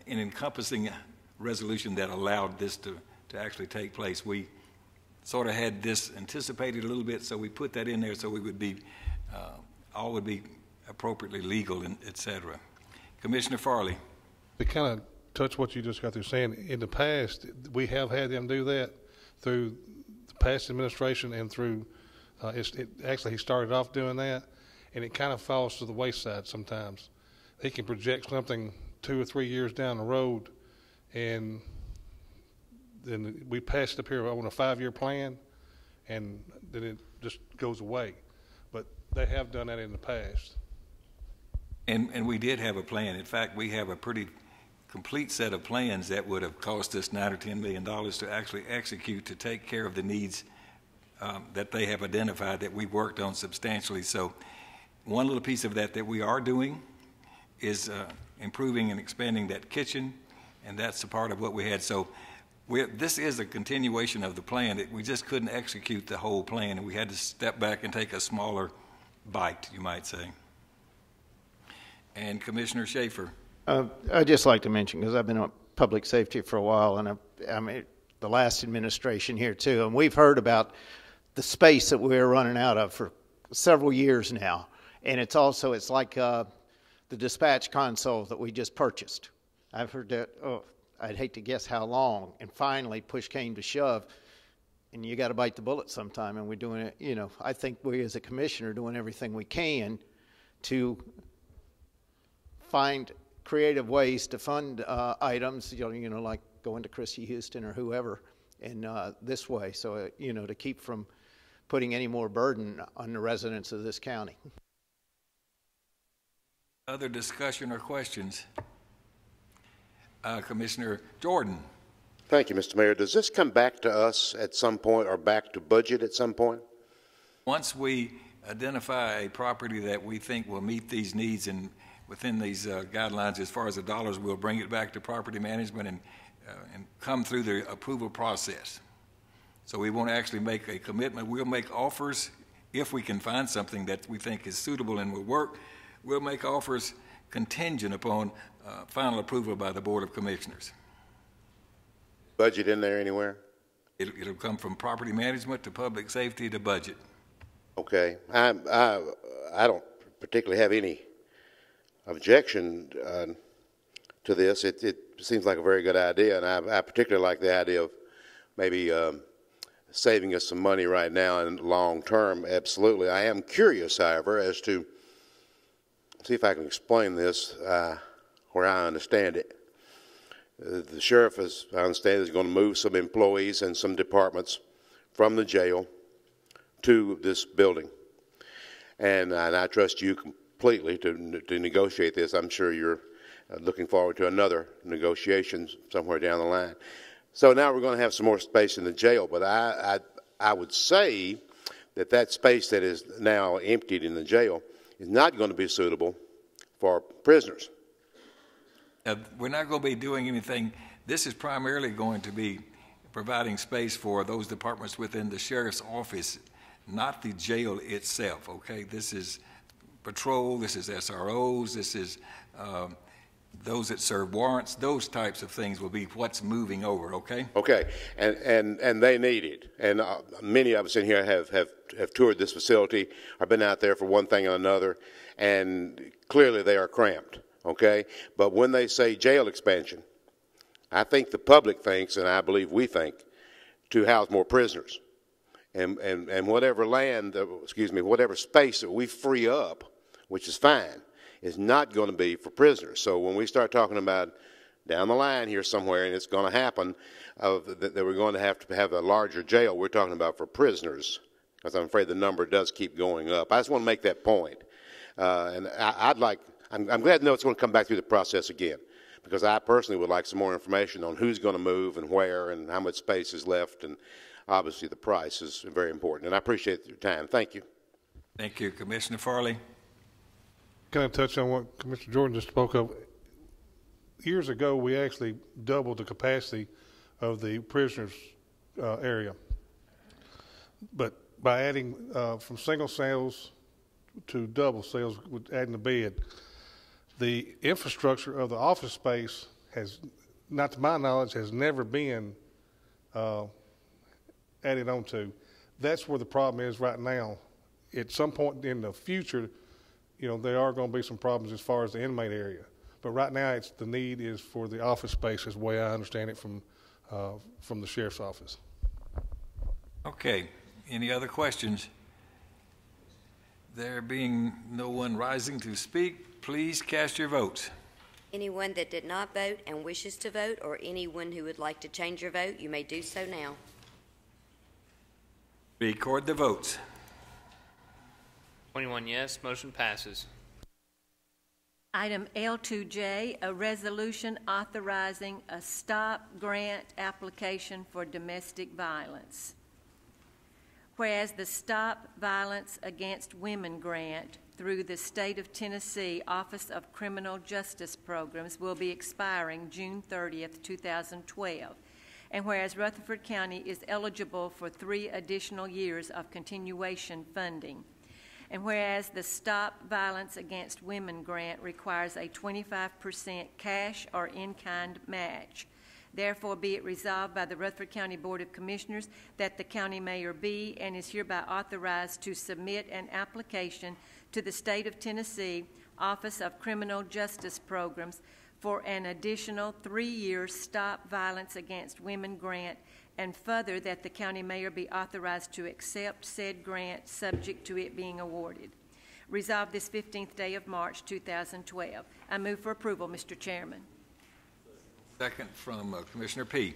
an encompassing resolution that allowed this to actually take place. We sort of had this anticipated a little bit, so we put that in there so we would be, all would be appropriately legal, and et cetera. Commissioner Farley. To kind of touch what you just got through saying, in the past, we have had them do that through the past administration and through, actually he started off doing that, and it kind of falls to the wayside sometimes. He can project something 2 or 3 years down the road, and then we pass it up here on a 5-year plan, and then it just goes away. But they have done that in the past. And we did have a plan. In fact, we have a pretty complete set of plans that would have cost us $9 or $10 million to actually execute to take care of the needs that they have identified that we worked on substantially. So one little piece of that we are doing is improving and expanding that kitchen, and that's a part of what we had. So this is a continuation of the plan. We just couldn't execute the whole plan, and we had to step back and take a smaller bite, you might say. And Commissioner Schaefer. I'd just like to mention, because I've been on public safety for a while, and I mean the last administration here too, and we've heard about the space that we're running out of for several years now. And it's like the dispatch console that we just purchased. I've heard that, I'd hate to guess how long, and finally push came to shove, and you got to bite the bullet sometime, and we're doing it, I think we as a commissioner are doing everything we can to find creative ways to fund items, like going to Christy Houston or whoever in this way, so, to keep from putting any more burden on the residents of this county. Other discussion or questions? Commissioner Jordan. Thank you, Mr. Mayor. Does this come back to us at some point or back to budget at some point? Once we identify a property that we think will meet these needs and within these guidelines as far as the dollars, we'll bring it back to property management and come through the approval process. So we won't actually make a commitment. We'll make offers if we can find something that we think is suitable and will work. We'll make offers contingent upon final approval by the Board of Commissioners. Budget in there anywhere? It'll come from property management to public safety to budget. Okay. I don't particularly have any objection to this. It seems like a very good idea, and I particularly like the idea of maybe saving us some money right now and long term. Absolutely. I am curious, however, as to see if I can explain this where I understand it. The sheriff, as I understand, is going to move some employees and some departments from the jail to this building, and I trust you completely to negotiate this. I'm sure you're looking forward to another negotiation somewhere down the line. So now we're going to have some more space in the jail, but I would say that space that is now emptied in the jail is not going to be suitable for prisoners. We're not going to be doing anything. This is primarily going to be providing space for those departments within the sheriff's office, not the jail itself, okay? This is patrol, this is SROs, this is those that serve warrants, those types of things will be what's moving over, okay? Okay, and they need it. And many of us in here have toured this facility or been out there for one thing or another, and clearly they are cramped, okay? But when they say jail expansion, I think the public thinks, and I believe we think, to house more prisoners. And whatever whatever space that we free up, which is fine, is not going to be for prisoners. So when we start talking about down the line here somewhere, and it's going to happen, that we're going to have a larger jail, we're talking about for prisoners, because I'm afraid the number does keep going up. I just want to make that point. And I'm glad to know it's going to come back through the process again, because I personally would like some more information on who's going to move and where and how much space is left, and obviously the price is very important. And I appreciate your time. Thank you. Thank you. Commissioner Farley. Can I touch on what Commissioner Jordan just spoke of? Years ago, we actually doubled the capacity of the prisoners area. But by adding from single cells to double cells, with adding the bed, the infrastructure of the office space has, not to my knowledge, has never been added on to. That's where the problem is right now. At some point in the future, there are going to be some problems as far as the inmate area. But right now, the need is for the office space, is the way I understand it from the sheriff's office. Okay. Any other questions? There being no one rising to speak, please cast your votes. Anyone that did not vote and wishes to vote, or anyone who would like to change your vote, you may do so now. Record the votes. 21 yes, motion passes. Item L2J, a resolution authorizing a stop grant application for domestic violence. Whereas the Stop Violence Against Women grant through the State of Tennessee Office of Criminal Justice Programs will be expiring June 30th, 2012. And whereas Rutherford County is eligible for 3 additional years of continuation funding. And whereas the Stop Violence Against Women grant requires a 25% cash or in-kind match. Therefore, be it resolved by the Rutherford County Board of Commissioners that the county mayor be and is hereby authorized to submit an application to the State of Tennessee Office of Criminal Justice Programs for an additional 3-year Stop Violence Against Women grant, and further that the county mayor be authorized to accept said grant subject to it being awarded. Resolved this 15th day of March 2012. I move for approval, Mr. Chairman. Second from Commissioner P.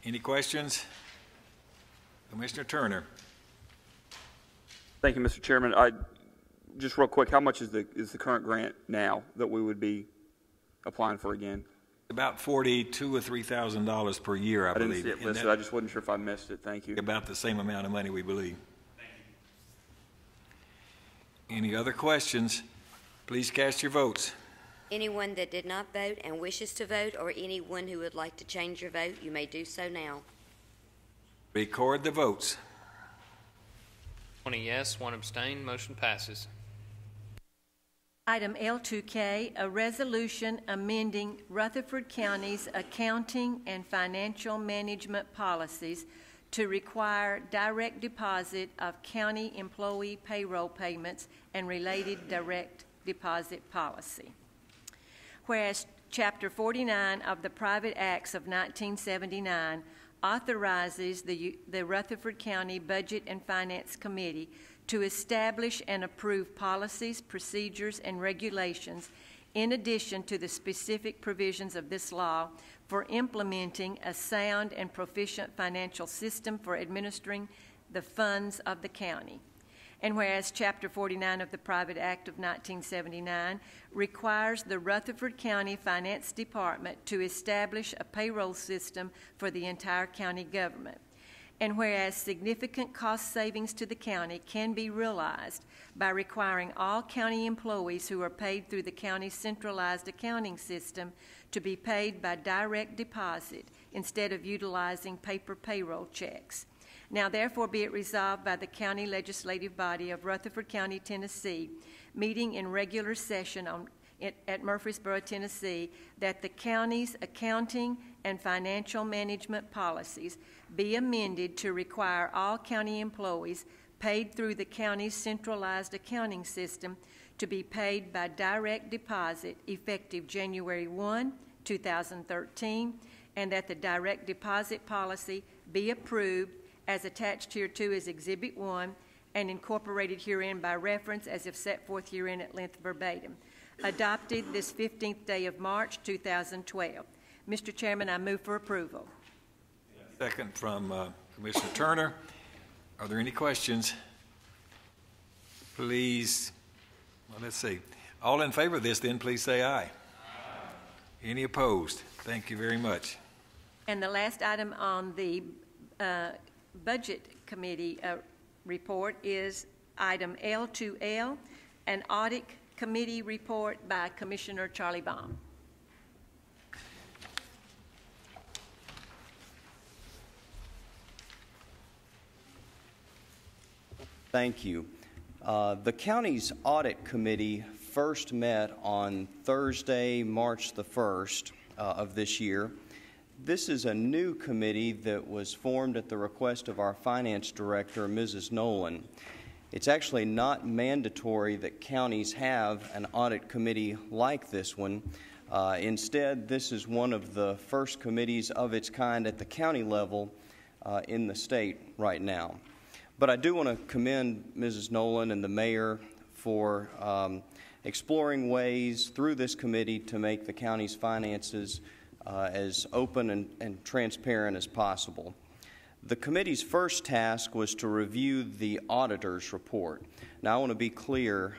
Any questions? Commissioner Turner. Thank you, Mr. Chairman. Just real quick, how much is the current grant now that we would be applying for again? About $42,000 or $3,000 per year, I believe. I didn't see it listed. I just wasn't sure if I missed it. Thank you. About the same amount of money, we believe. Any other questions? Please cast your votes. Anyone that did not vote and wishes to vote, or anyone who would like to change your vote, you may do so now. Record the votes. 20 yes, 1 abstain. Motion passes. Item L2K, a resolution amending Rutherford County's accounting and financial management policies to require direct deposit of county employee payroll payments and related direct deposit policy. Whereas Chapter 49 of the Private Acts of 1979 authorizes the Rutherford County Budget and Finance Committee to establish and approve policies, procedures, and regulations in addition to the specific provisions of this law for implementing a sound and proficient financial system for administering the funds of the county. And whereas Chapter 49 of the Private Act of 1979 requires the Rutherford County Finance Department to establish a payroll system for the entire county government. And whereas significant cost savings to the county can be realized by requiring all county employees who are paid through the county's centralized accounting system to be paid by direct deposit instead of utilizing paper payroll checks. Now therefore be it resolved by the County Legislative Body of Rutherford County, Tennessee, meeting in regular session at Murfreesboro, Tennessee, that the county's accounting and financial management policies be amended to require all county employees paid through the county's centralized accounting system to be paid by direct deposit effective January 1, 2013, and that the direct deposit policy be approved as attached hereto as Exhibit 1 and incorporated herein by reference as if set forth herein at length verbatim. Adopted this 15th day of March, 2012. Mr. Chairman, I move for approval. Second from Commissioner Turner. Are there any questions? Please, well, let's see. All in favor of this, then, please say aye. Aye. Any opposed? Thank you very much. And the last item on the Budget Committee report is item L2L, an audit committee report by Commissioner Charlie Baum. Thank you. The county's audit committee first met on Thursday, March the 1st of this year. This is a new committee that was formed at the request of our finance director, Mrs. Nolan. It's actually not mandatory that counties have an audit committee like this one. Instead, this is one of the first committees of its kind at the county level in the state right now. But I do want to commend Mrs. Nolan and the mayor for exploring ways through this committee to make the county's finances as open and transparent as possible. The committee's first task was to review the auditor's report. Now, I want to be clear,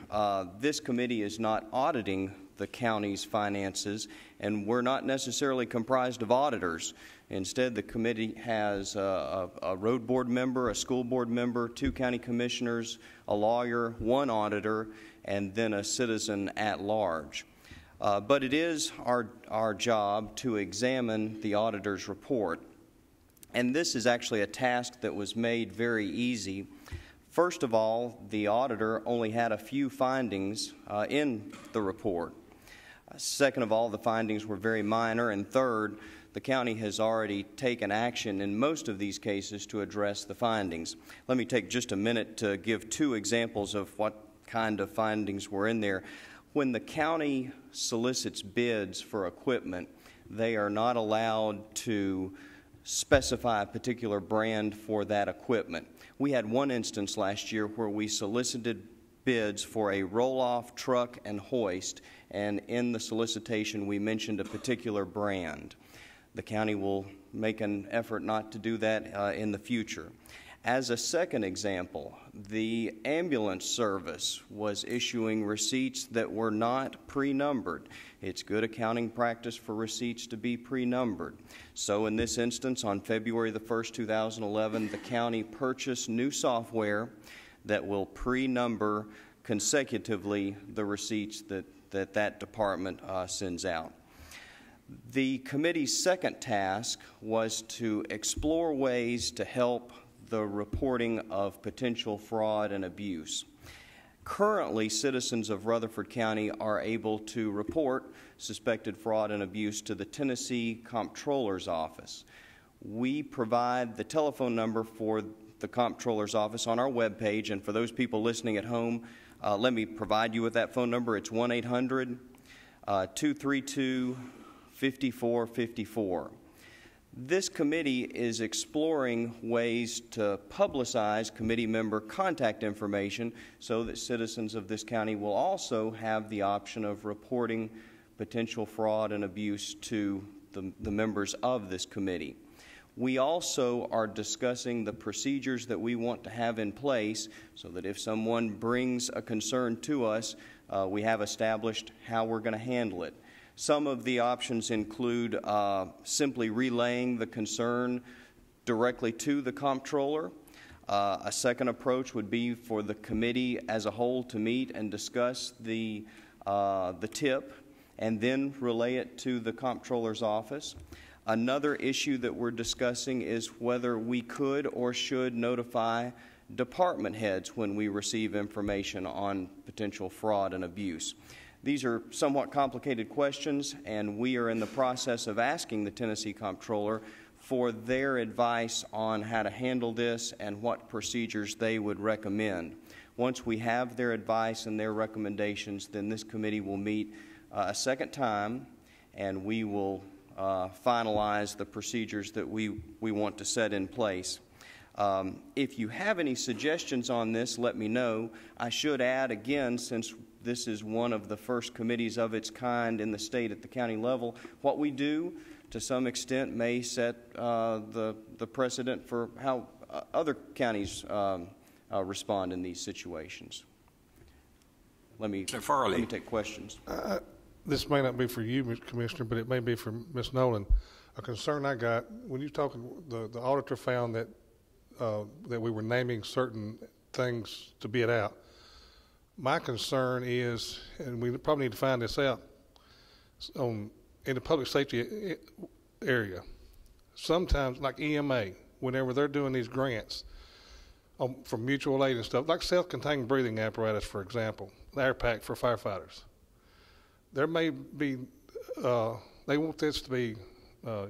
this committee is not auditing the county's finances, and we're not necessarily comprised of auditors. Instead, the committee has a road board member, a school board member, 2 county commissioners, a lawyer, 1 auditor, and then a citizen at large. But it is our job to examine the auditor's report. And this is actually a task that was made very easy. First of all, the auditor only had a few findings in the report. Second of all, the findings were very minor. And third, the county has already taken action in most of these cases to address the findings. Let me take just a minute to give 2 examples of what kind of findings were in there. When the county solicits bids for equipment, they are not allowed to specify a particular brand for that equipment. We had one instance last year where we solicited bids for a roll-off truck and hoist, and in the solicitation we mentioned a particular brand. The county will make an effort not to do that in the future. As a second example, the ambulance service was issuing receipts that were not pre-numbered. It's good accounting practice for receipts to be pre-numbered. So in this instance, on February the 1st, 2011, the county purchased new software that will pre-number consecutively the receipts that department sends out. The committee's second task was to explore ways to help the reporting of potential fraud and abuse. Currently, citizens of Rutherford County are able to report suspected fraud and abuse to the Tennessee Comptroller's Office. We provide the telephone number for the Comptroller's Office on our webpage, and for those people listening at home, let me provide you with that phone number. It's 1-800-232-5454. This committee is exploring ways to publicize committee member contact information so that citizens of this county will also have the option of reporting potential fraud and abuse to the members of this committee. We also are discussing the procedures that we want to have in place so that if someone brings a concern to us, we have established how we're going to handle it. Some of the options include simply relaying the concern directly to the comptroller. A second approach would be for the committee as a whole to meet and discuss the tip and then relay it to the comptroller's office. Another issue that we're discussing is whether we could or should notify department heads when we receive information on potential fraud and abuse. These are somewhat complicated questions, and we are in the process of asking the Tennessee Comptroller for their advice on how to handle this and what procedures they would recommend. Once we have their advice and their recommendations, then this committee will meet a second time, and we will finalize the procedures that we want to set in place. If you have any suggestions on this, let me know. I should add again, since this is one of the first committees of its kind in the state at the county level, what we do to some extent may set the precedent for how other counties respond in these situations. Let me take questions. This may not be for you, Mr. Commissioner, but it may be for Ms. Nolan. A concern I got, when you're talking, the auditor found that that we were naming certain things to bid out. My concern is, and we probably need to find this out, in the public safety area, sometimes like EMA, whenever they're doing these grants for mutual aid and stuff, like self-contained breathing apparatus, for example, the air pack for firefighters, there may be, they want this to be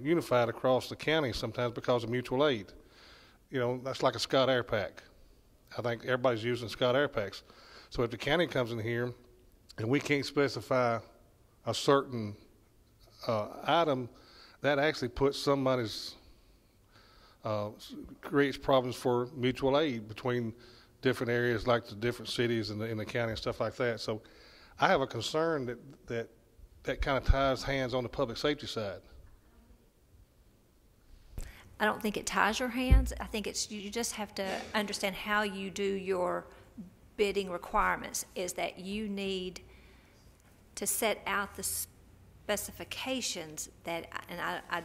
unified across the county sometimes because of mutual aid. You know, that's like a Scott air pack. I think everybody's using Scott air packs. So if the county comes in here and we can't specify a certain item, that actually puts somebody's, creates problems for mutual aid between different areas like the different cities in the county and stuff like that. So I have a concern that kind of ties hands on the public safety side. I don't think it ties your hands. I think you just have to understand how you do your bidding requirements, is that you need to set out the specifications that, and I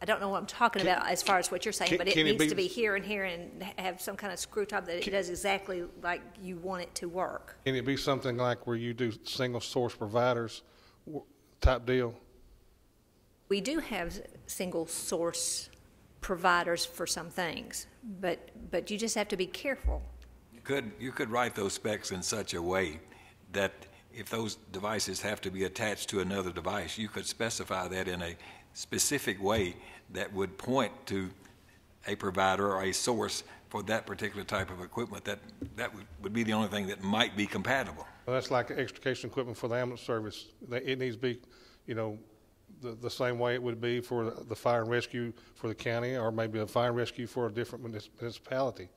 don't know what I'm talking about as far as what you're saying, but it needs to be here and here and have some kind of screw top that it does exactly like you want it to work. Can it be something like where you do single source providers type deal? We do have single source providers for some things, but you just have to be careful. You could write those specs in such a way that if those devices have to be attached to another device, you could specify that in a specific way that would point to a provider or a source for that particular type of equipment. That would be the only thing that might be compatible. Well, that's like extrication equipment for the ambulance service. It needs to be, you know, the same way it would be for the fire and rescue for the county, or maybe a fire and rescue for a different municipality,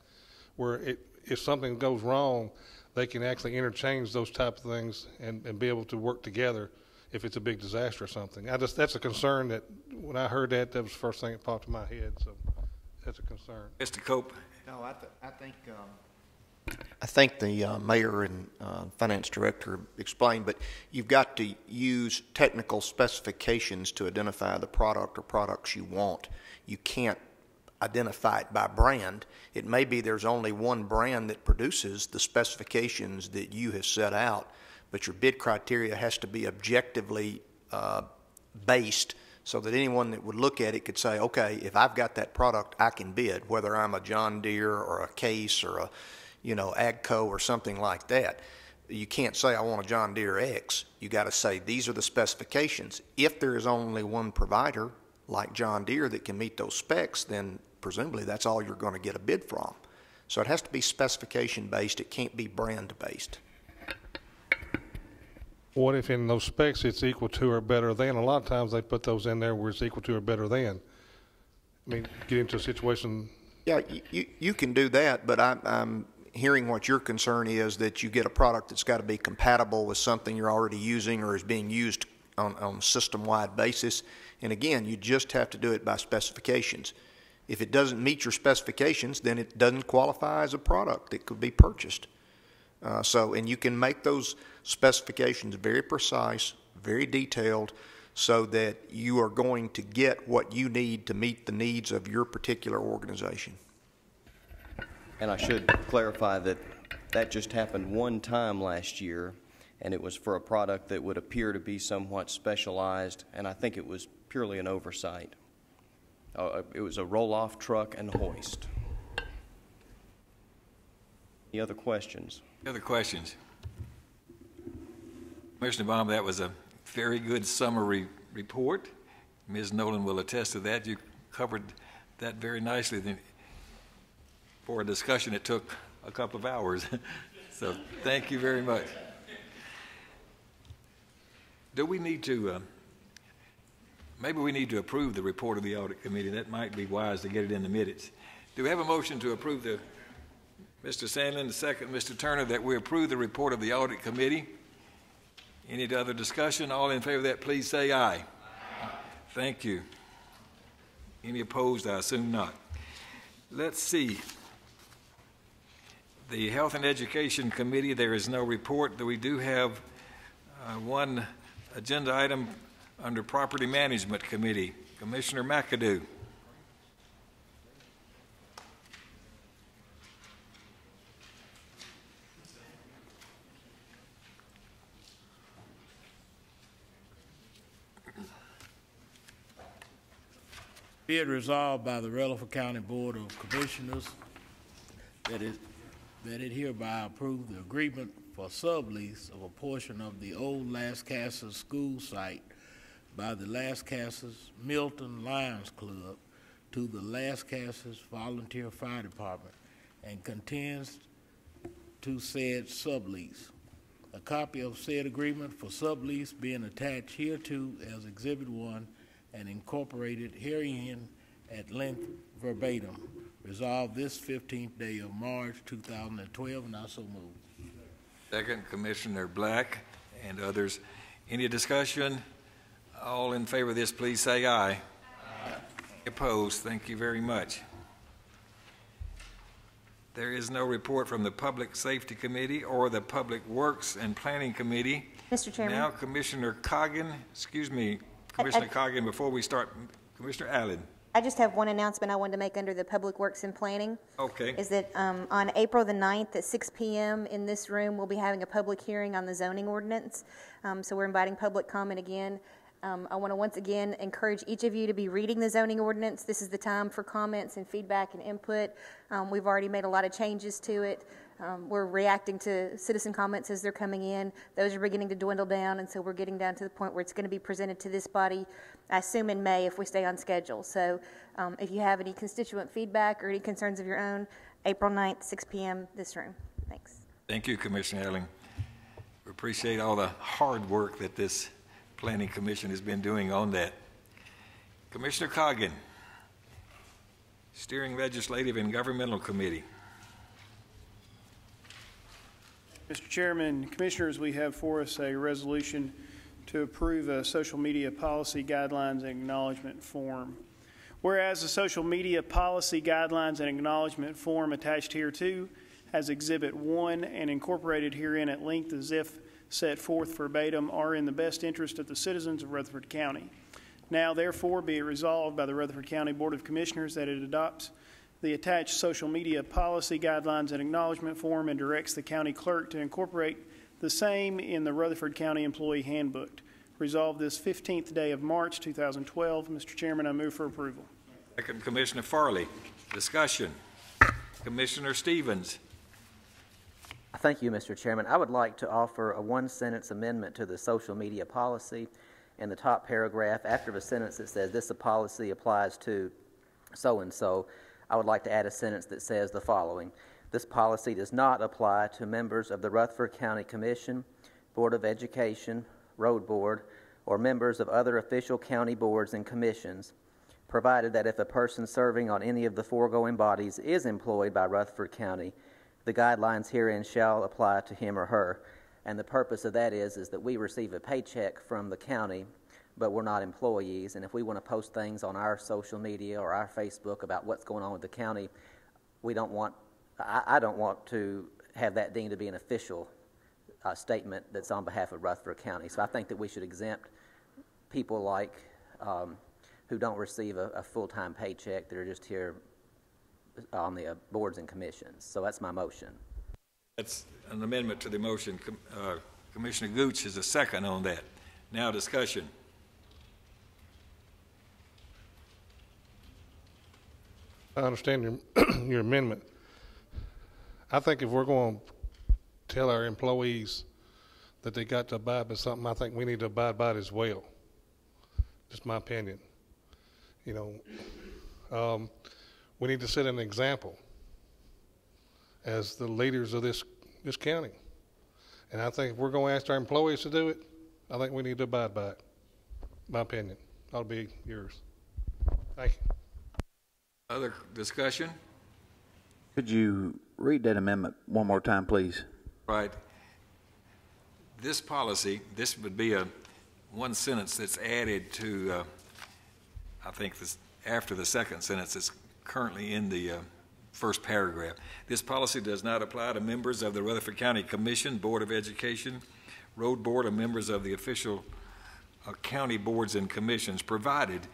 where if something goes wrong, they can actually interchange those type of things and be able to work together if it's a big disaster or something. That's a concern that when I heard that was the first thing that popped in my head. So that's a concern. Mr. Cope. No, I think the mayor and finance director explained, but you've got to use technical specifications to identify the product or products you want. You can't identify it by brand. It may be there's only one brand that produces the specifications that you have set out, but your bid criteria has to be objectively based so that anyone that would look at it could say, okay, if I've got that product, I can bid, whether I'm a John Deere or a Case or a Agco or something like that. You can't say I want a John Deere X. You got to say these are the specifications. If there is only one provider like John Deere that can meet those specs, then presumably that's all you're going to get a bid from. So it has to be specification based. It can't be brand based. What if in those specs it's equal to or better than? A lot of times they put those in there where it's equal to or better than. I mean, get into a situation. Yeah, you can do that, but I'm hearing what your concern is, that you get a product that's got to be compatible with something you're already using or is being used on a system-wide basis. And again, you just have to do it by specifications. If it doesn't meet your specifications, then it doesn't qualify as a product that could be purchased. And you can make those specifications very precise, very detailed, so that you are going to get what you need to meet the needs of your particular organization. And I should clarify that that just happened one time last year, and it was for a product that would appear to be somewhat specialized, and I think it was purely an oversight. It was a roll-off truck and hoist. Any other questions? Other questions? Commissioner Baum, that was a very good summary report. Ms. Nolan will attest to that. You covered that very nicely. For a discussion, it took a couple of hours. So thank you very much. Do we need to, maybe we need to approve the report of the audit committee. That might be wise to get it in the minutes. Do we have a motion to approve Mr. Sandlin, the second, Mr. Turner, that we approve the report of the audit committee? Any other discussion? All in favor of that, please say aye. Aye. Thank you. Any opposed? I assume not. Let's see. The Health and Education Committee, there is no report, though we do have one agenda item under Property Management Committee. Commissioner McAdoo. Be it resolved by the Rutherford County Board of Commissioners that it hereby approve the agreement for sublease of a portion of the old Las Casas school site by the Las Casas Milton Lions Club to the Las Casas Volunteer Fire Department and contends to said sublease. A copy of said agreement for sublease being attached hereto as Exhibit 1 and incorporated herein at length verbatim. Resolved this 15th day of March 2012, and I so move. Second, Commissioner Black and others. Any discussion? All in favor of this, please say aye. Aye. Opposed? Thank you very much. There is no report from the Public Safety Committee or the Public Works and Planning Committee. Mr. Chairman. Now, Commissioner Coggin, Coggin, before we start, Commissioner Allen. I just have one announcement I wanted to make under the Public Works and Planning. Okay. Is that on April the 9th at 6 p.m. in this room, we'll be having a public hearing on the zoning ordinance. So we're inviting public comment again. I want to once again encourage each of you to be reading the zoning ordinance. This is the time for comments and feedback and input. We've already made a lot of changes to it. We're reacting to citizen comments as they're coming in. Those are beginning to dwindle down, and so we're getting down to the point where it's going to be presented to this body, I assume in May if we stay on schedule. So if you have any constituent feedback or any concerns of your own, April 9th, 6 p.m., this room. Thanks. Thank you, Commissioner Elling. We appreciate all the hard work that this Planning Commission has been doing on that. Commissioner Coggin, Steering Legislative and Governmental Committee. Mr. Chairman, Commissioners, we have for us a resolution to approve a social media policy guidelines and acknowledgement form. Whereas the social media policy guidelines and acknowledgement form attached hereto as Exhibit 1 and incorporated herein at length as if set forth verbatim are in the best interest of the citizens of Rutherford County. Now, therefore, be it resolved by the Rutherford County Board of Commissioners that it adopts the attached social media policy guidelines and acknowledgement form and directs the county clerk to incorporate the same in the Rutherford County Employee Handbook. Resolved this 15th day of March 2012. Mr. Chairman, I move for approval. Second, Commissioner Farley. Discussion. Commissioner Stevens. Thank you, Mr. Chairman. I would like to offer a one-sentence amendment to the social media policy. In the top paragraph, after the sentence that says this policy applies to so-and-so, I would like to add a sentence that says the following. This policy does not apply to members of the Rutherford County Commission, Board of Education, Road Board, or members of other official county boards and commissions, provided that if a person serving on any of the foregoing bodies is employed by Rutherford County, the guidelines herein shall apply to him or her. And the purpose of that is that we receive a paycheck from the county, but we're not employees. And if we want to post things on our social media or our Facebook about what's going on with the county, I don't want to have that deemed to be an official statement that's on behalf of Rutherford County. So I think that we should exempt people like who don't receive a full-time paycheck that are just here on the boards and commissions. So that's my motion. That's an amendment to the motion. Commissioner Gooch is a second on that. Now discussion. I understand your amendment. I think if we're going to tell our employees that they got to abide by something, I think we need to abide by it as well. Just my opinion. You know, we need to set an example as the leaders of this county. And I think if we're going to ask our employees to do it, I think we need to abide by it. My opinion. That'll be yours. Thank you. Other discussion? Could you read that amendment one more time, please? Right. This policy, this would be one sentence that's added to, I think this, after the second sentence is currently in the first paragraph. This policy does not apply to members of the Rutherford County Commission, Board of Education, Road Board, or members of the official county boards and commissions, provided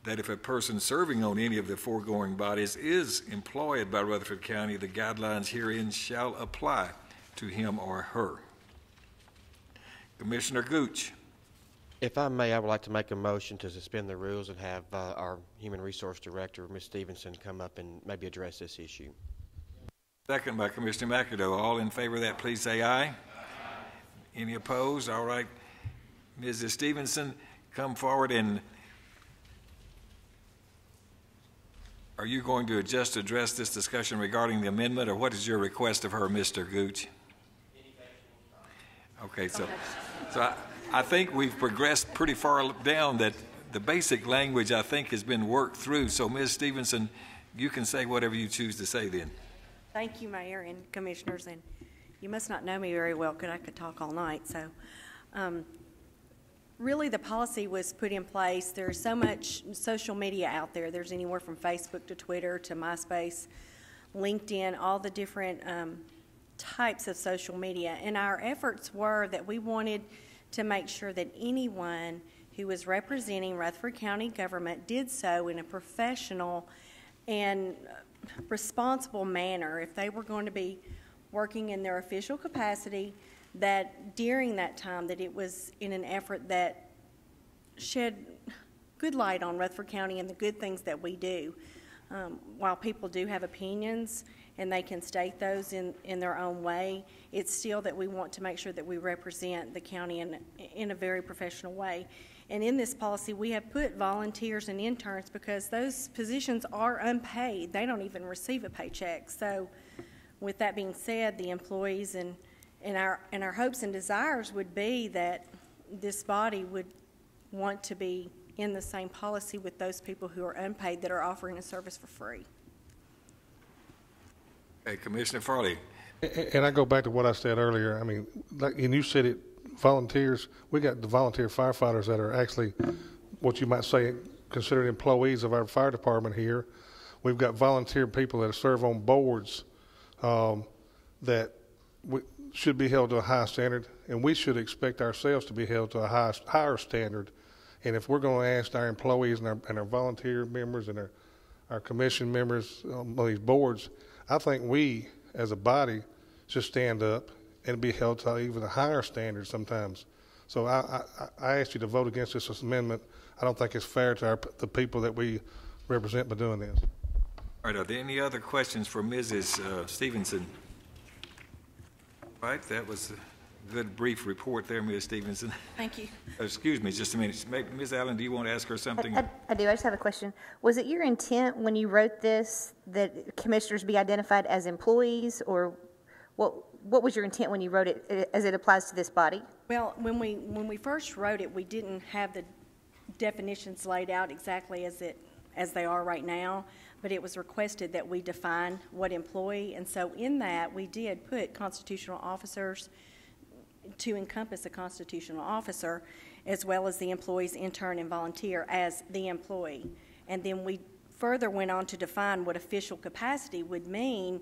that if a person serving on any of the foregoing bodies is employed by Rutherford County, the guidelines herein shall apply to him or her. Commissioner Gooch. If I may, I would like to make a motion to suspend the rules and have our Human Resource Director, Ms. Stevenson, come up and maybe address this issue. Second by Commissioner McAdoe. All in favor of that, please say aye. Aye. Any opposed? All right. Mrs. Stevenson, come forward, and are you going to just address this discussion regarding the amendment, or what is your request of her, Mr. Gooch? Okay, so I think we've progressed pretty far down that the basic language, I think, has been worked through. So, Ms. Stevenson, you can say whatever you choose to say then. Thank you, Mayor and Commissioners. And you must not know me very well because I could talk all night. So, really, the policy was put in place. There's so much social media out there. There's anywhere from Facebook to Twitter to MySpace, LinkedIn, all the different types of social media. And our efforts were that we wanted to make sure that anyone who was representing Rutherford County government did so in a professional and responsible manner. If they were going to be working in their official capacity, that during that time that it was in an effort that shed good light on Rutherford County and the good things that we do. While people do have opinions and they can state those in their own way, it's still that we want to make sure that we represent the county in a very professional way. And in this policy, we have put volunteers and interns because those positions are unpaid. They don't even receive a paycheck. So with that being said, the employees and our hopes and desires would be that this body would want to be in the same policy with those people who are unpaid that are offering a service for free. Hey, Commissioner Farley. And I go back to what I said earlier. I mean, like, and you said it, volunteers. We got the volunteer firefighters that are actually what you might say considered employees of our fire department here. We've got volunteer people that serve on boards that should be held to a high standard, and we should expect ourselves to be held to a higher standard. And if we're going to ask our employees and our volunteer members and our commission members on these boards, I think we, as a body, should stand up and be held to even a higher standard sometimes. So I ask you to vote against this amendment. I don't think it's fair to the people that we represent by doing this. All right, are there any other questions for Mrs. Stevenson? All right, that was a good brief report there, Ms. Stevenson. Thank you. Excuse me, just a minute. Ms. Allen, do you want to ask her something? I do. I just have a question. Was it your intent when you wrote this that commissioners be identified as employees, or what was your intent when you wrote it as it applies to this body? Well, when we first wrote it, we didn't have the definitions laid out exactly as they are right now, but it was requested that we define what employee, and so in that we did put constitutional officers to encompass a constitutional officer, as well as the employees, intern, and volunteer as the employee. And then we further went on to define what official capacity would mean,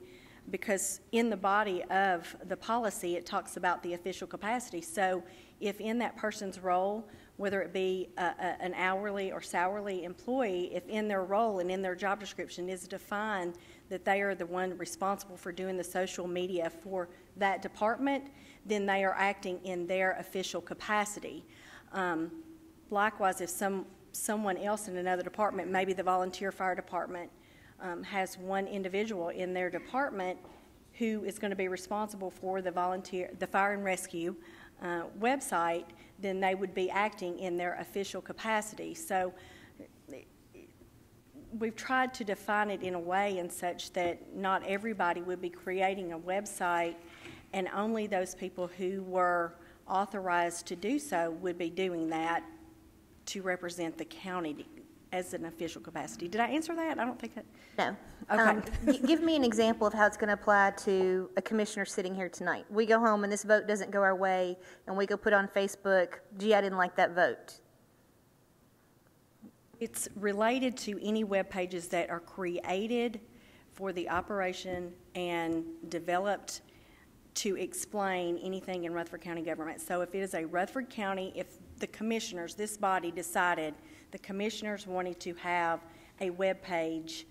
because in the body of the policy it talks about the official capacity. So if in that person's role, whether it be an hourly or salary employee, if in their role and in their job description is defined that they are the one responsible for doing the social media for that department, then they are acting in their official capacity. Likewise, if someone else in another department, maybe the volunteer fire department, has one individual in their department who is going to be responsible for the fire and rescue website, then they would be acting in their official capacity. So we've tried to define it in a way in such that not everybody would be creating a website, and only those people who were authorized to do so would be doing that to represent the county as an official capacity. Did I answer that? I don't think that. No. Okay. Give me an example of how it's going to apply to a commissioner sitting here tonight. We go home and this vote doesn't go our way, and we go put on Facebook, gee, I didn't like that vote. It's related to any web pages that are created for the operation and developed to explain anything in Rutherford County government. So if it is a Rutherford County, if the commissioners, this body decided the commissioners wanted to have a web page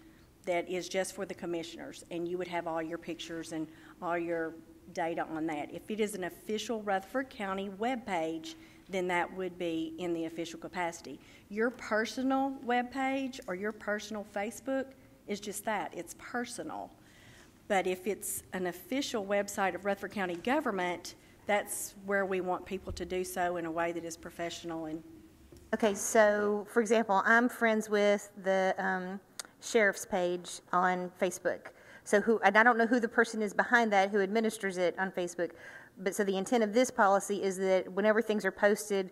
that is just for the commissioners, and you would have all your pictures and all your data on that. If it is an official Rutherford County web page, then that would be in the official capacity. Your personal web page or your personal Facebook is just that, it's personal. But if it's an official website of Rutherford County government, that's where we want people to do so in a way that is professional. And okay, so for example, I'm friends with the sheriff's page on Facebook. So and I don't know who the person is behind that who administers it on Facebook, but so the intent of this policy is that whenever things are posted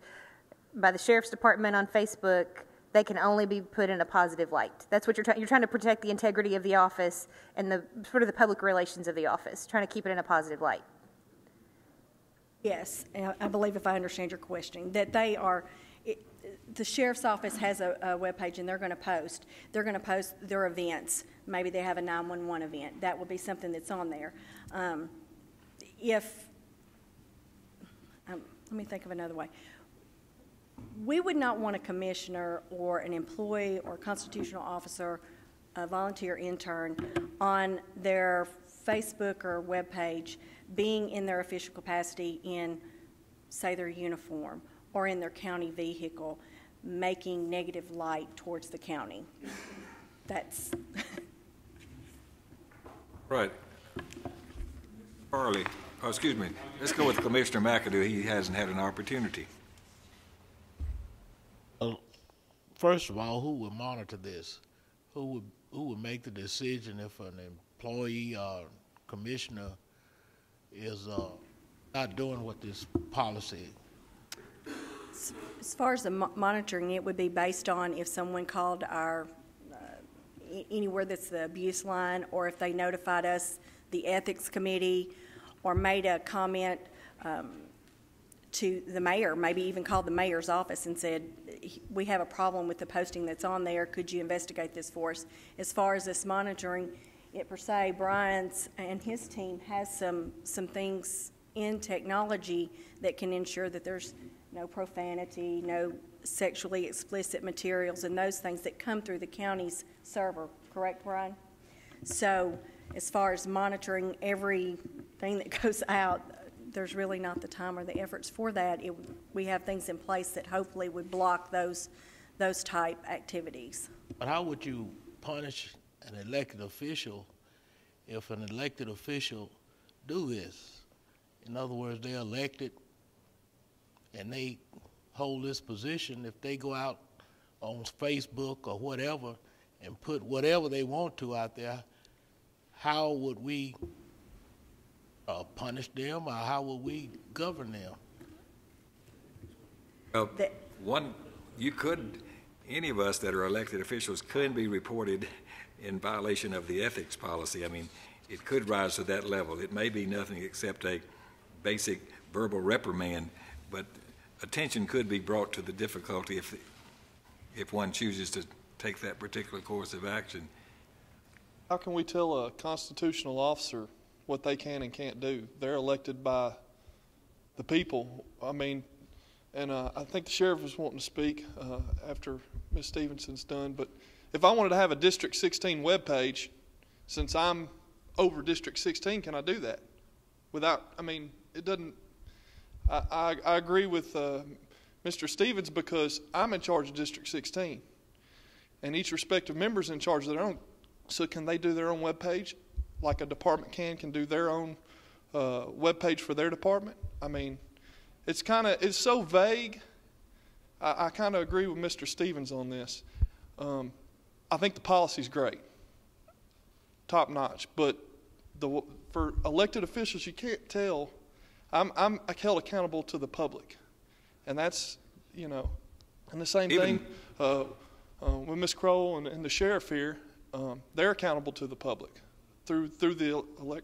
by the sheriff's department on Facebook, they can only be put in a positive light. That's what you're trying to protect the integrity of the office and the sort of the public relations of the office, trying to keep it in a positive light. yes, I believe if I understand your question, that they are, the sheriff's office has a web page and they're going to post their events. Maybe they have a 911 event. That would be something that's on there. Let me think of another way. We would not want a commissioner or an employee or constitutional officer, a volunteer intern, on their Facebook or web page being in their official capacity in, say, their uniform or in their county vehicle, making negative light towards the county. That's right. Farley, excuse me. Let's go with Commissioner McAdoo. He hasn't had an opportunity. First of all, who would monitor this? Who would make the decision if an employee or commissioner is not doing what this policy? As far as the monitoring, it would be based on if someone called our anywhere that's the abuse line, or if they notified us, the ethics committee, or made a comment to the mayor, maybe even called the mayor's office and said, we have a problem with the posting that's on there, could you investigate this for us? As far as this monitoring it per se, Brian's and his team has some things in technology that can ensure that there's no profanity, no sexually explicit materials, and those things that come through the county's server, correct, Brian? So as far as monitoring everything that goes out, there's really not the time or the efforts for that. We have things in place that hopefully would block those type activities. But how would you punish an elected official if an elected official do this? In other words, they're elected and they hold this position. If they go out on Facebook or whatever and put whatever they want to out there, how would we punish them, or how would we govern them? Well, any of us that are elected officials could be reported in violation of the ethics policy. I mean, it could rise to that level. It may be nothing except a basic verbal reprimand, but attention could be brought to the difficulty if one chooses to take that particular course of action. How can we tell a constitutional officer what they can and can't do? They're elected by the people. I mean, and I think the sheriff was wanting to speak after Ms. Stevenson's done, but if I wanted to have a District 16 webpage, since I'm over District 16, can I do that? It doesn't, I agree with Mr. Stevens, because I'm in charge of District 16, and each respective member's in charge of their own. So can they do their own webpage, like a department can do their own webpage for their department? I mean, it's so vague. I kind of agree with Mr. Stevens on this. I think the policy's great, top notch, but for elected officials, you can't tell. I'm held accountable to the public, and that's, and the same thing with Ms. Crowell and the sheriff here. They're accountable to the public through the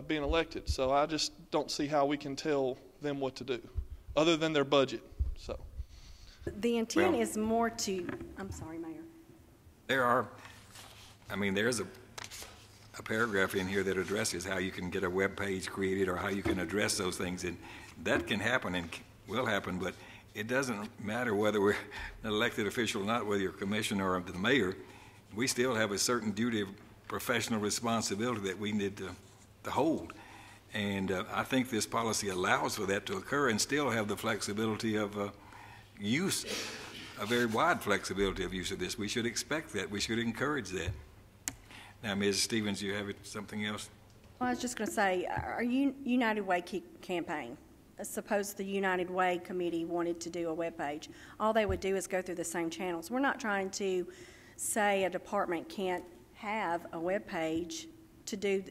being elected. So I just don't see how we can tell them what to do, other than their budget. So the intent is more to. I'm sorry, Mayor. There's a paragraph in here that addresses how you can get a web page created or how you can address those things, and that can happen and will happen, but it doesn't matter whether we're an elected official or not, whether you're a commissioner or the mayor. We still have a certain duty of professional responsibility that we need to hold, and I think this policy allows for that to occur and still have the flexibility of use, a very wide flexibility of use of this. We should expect that. We should encourage that. Now, Ms. Stevens, you have something else? Well, I was just going to say, our United Way campaign, suppose the United Way committee wanted to do a webpage, all they would do is go through the same channels. We're not trying to say a department can't have a webpage to do,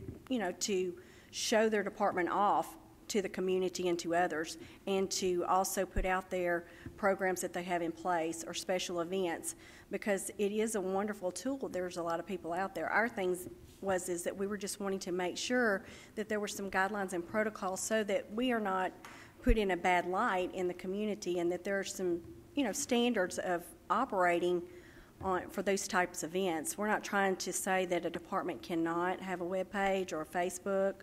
to show their department off to the community and to others, and to also put out there programs that they have in place or special events, because it is a wonderful tool. There's a lot of people out there. Our things is that we were just wanting to make sure that there were some guidelines and protocols so that we are not put in a bad light in the community, and that there are some, standards of operating for those types of events. We're not trying to say that a department cannot have a web page or a Facebook.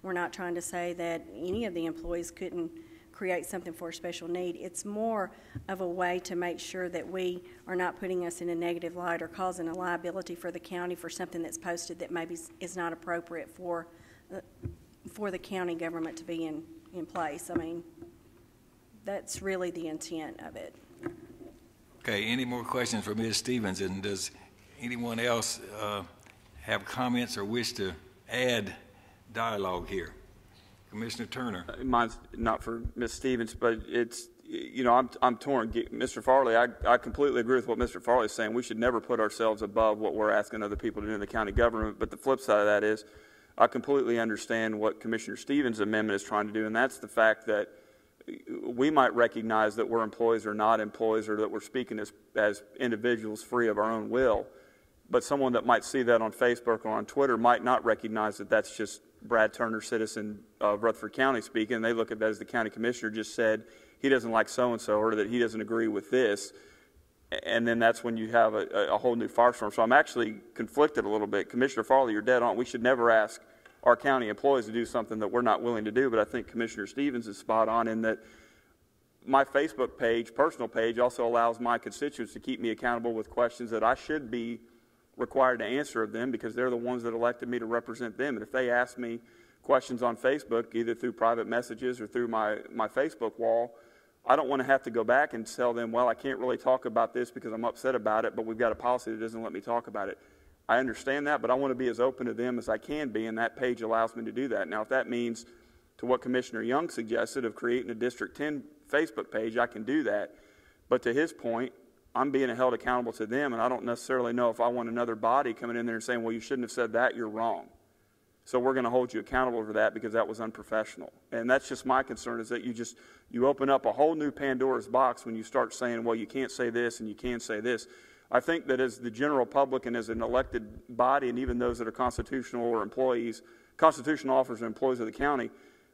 We're not trying to say that any of the employees couldn't create something for a special need. It's more of a way to make sure that we are not putting us in a negative light or causing a liability for the county for something that's posted that maybe is not appropriate for the county government to be in place. I mean, that's really the intent of it. Okay, any more questions for Ms. Stevens? And does anyone else have comments or wish to add dialogue here? Commissioner Turner. Mine's not for Ms. Stevens, but it's, I'm torn. Mr. Farley, I completely agree with what Mr. Farley is saying. We should never put ourselves above what we're asking other people to do in the county government. But the flip side of that is, I completely understand what Commissioner Stevens' amendment is trying to do, and that's the fact that we might recognize that we're employees or not employees, or that we're speaking as individuals free of our own will. But someone that might see that on Facebook or on Twitter might not recognize that that's just Brad Turner, citizen of Rutherford County, speaking, and they look at that as the county commissioner just said he doesn't like so-and-so or that he doesn't agree with this. And then that's when you have a whole new firestorm. So I'm actually conflicted a little bit. Commissioner Farley, you're dead on. We should never ask our county employees to do something that we're not willing to do. But I think Commissioner Stevens is spot on in that my Facebook page, personal page, also allows my constituents to keep me accountable with questions that I should be required to answer of them because they're the ones that elected me to represent them. And if they ask me questions on Facebook, either through private messages or through my Facebook wall, I don't want to have to go back and tell them, well, I can't really talk about this because I'm upset about it, but we've got a policy that doesn't let me talk about it. I understand that, but I want to be as open to them as I can be, and that page allows me to do that. Now, if that means to what Commissioner Young suggested of creating a District 10 Facebook page, I can do that. But to his point, I'm being held accountable to them, and I don't necessarily know if I want another body coming in there and saying, well, you shouldn't have said that, you're wrong. So we're going to hold you accountable for that because that was unprofessional. And that's just my concern, is that you open up a whole new Pandora's box when you start saying, well, you can't say this and you can't say this. I think that as the general public and as an elected body, and even those that are constitutional or employees, constitutional officers and employees of the county,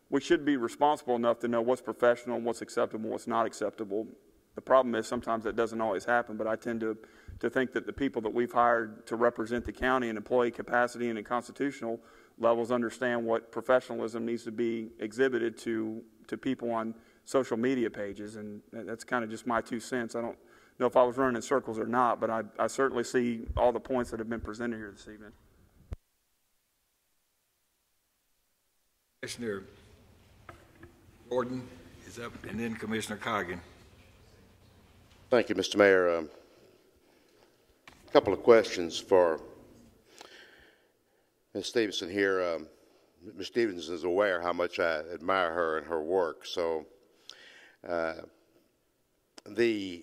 we should be responsible enough to know what's professional and what's acceptable and what's not acceptable. The problem is sometimes that doesn't always happen, but I tend to think that the people that we've hired to represent the county in employee capacity and in constitutional levels understand what professionalism needs to be exhibited to people on social media pages, and that's kind of just my 2 cents. I don't know if I was running in circles or not, but I certainly see all the points that have been presented here this evening. Commissioner Gordon is up, and then Commissioner Coggin. Thank you, Mr. Mayor. A couple of questions for Ms. Stevenson here. Ms. Stevenson is aware how much I admire her and her work. So the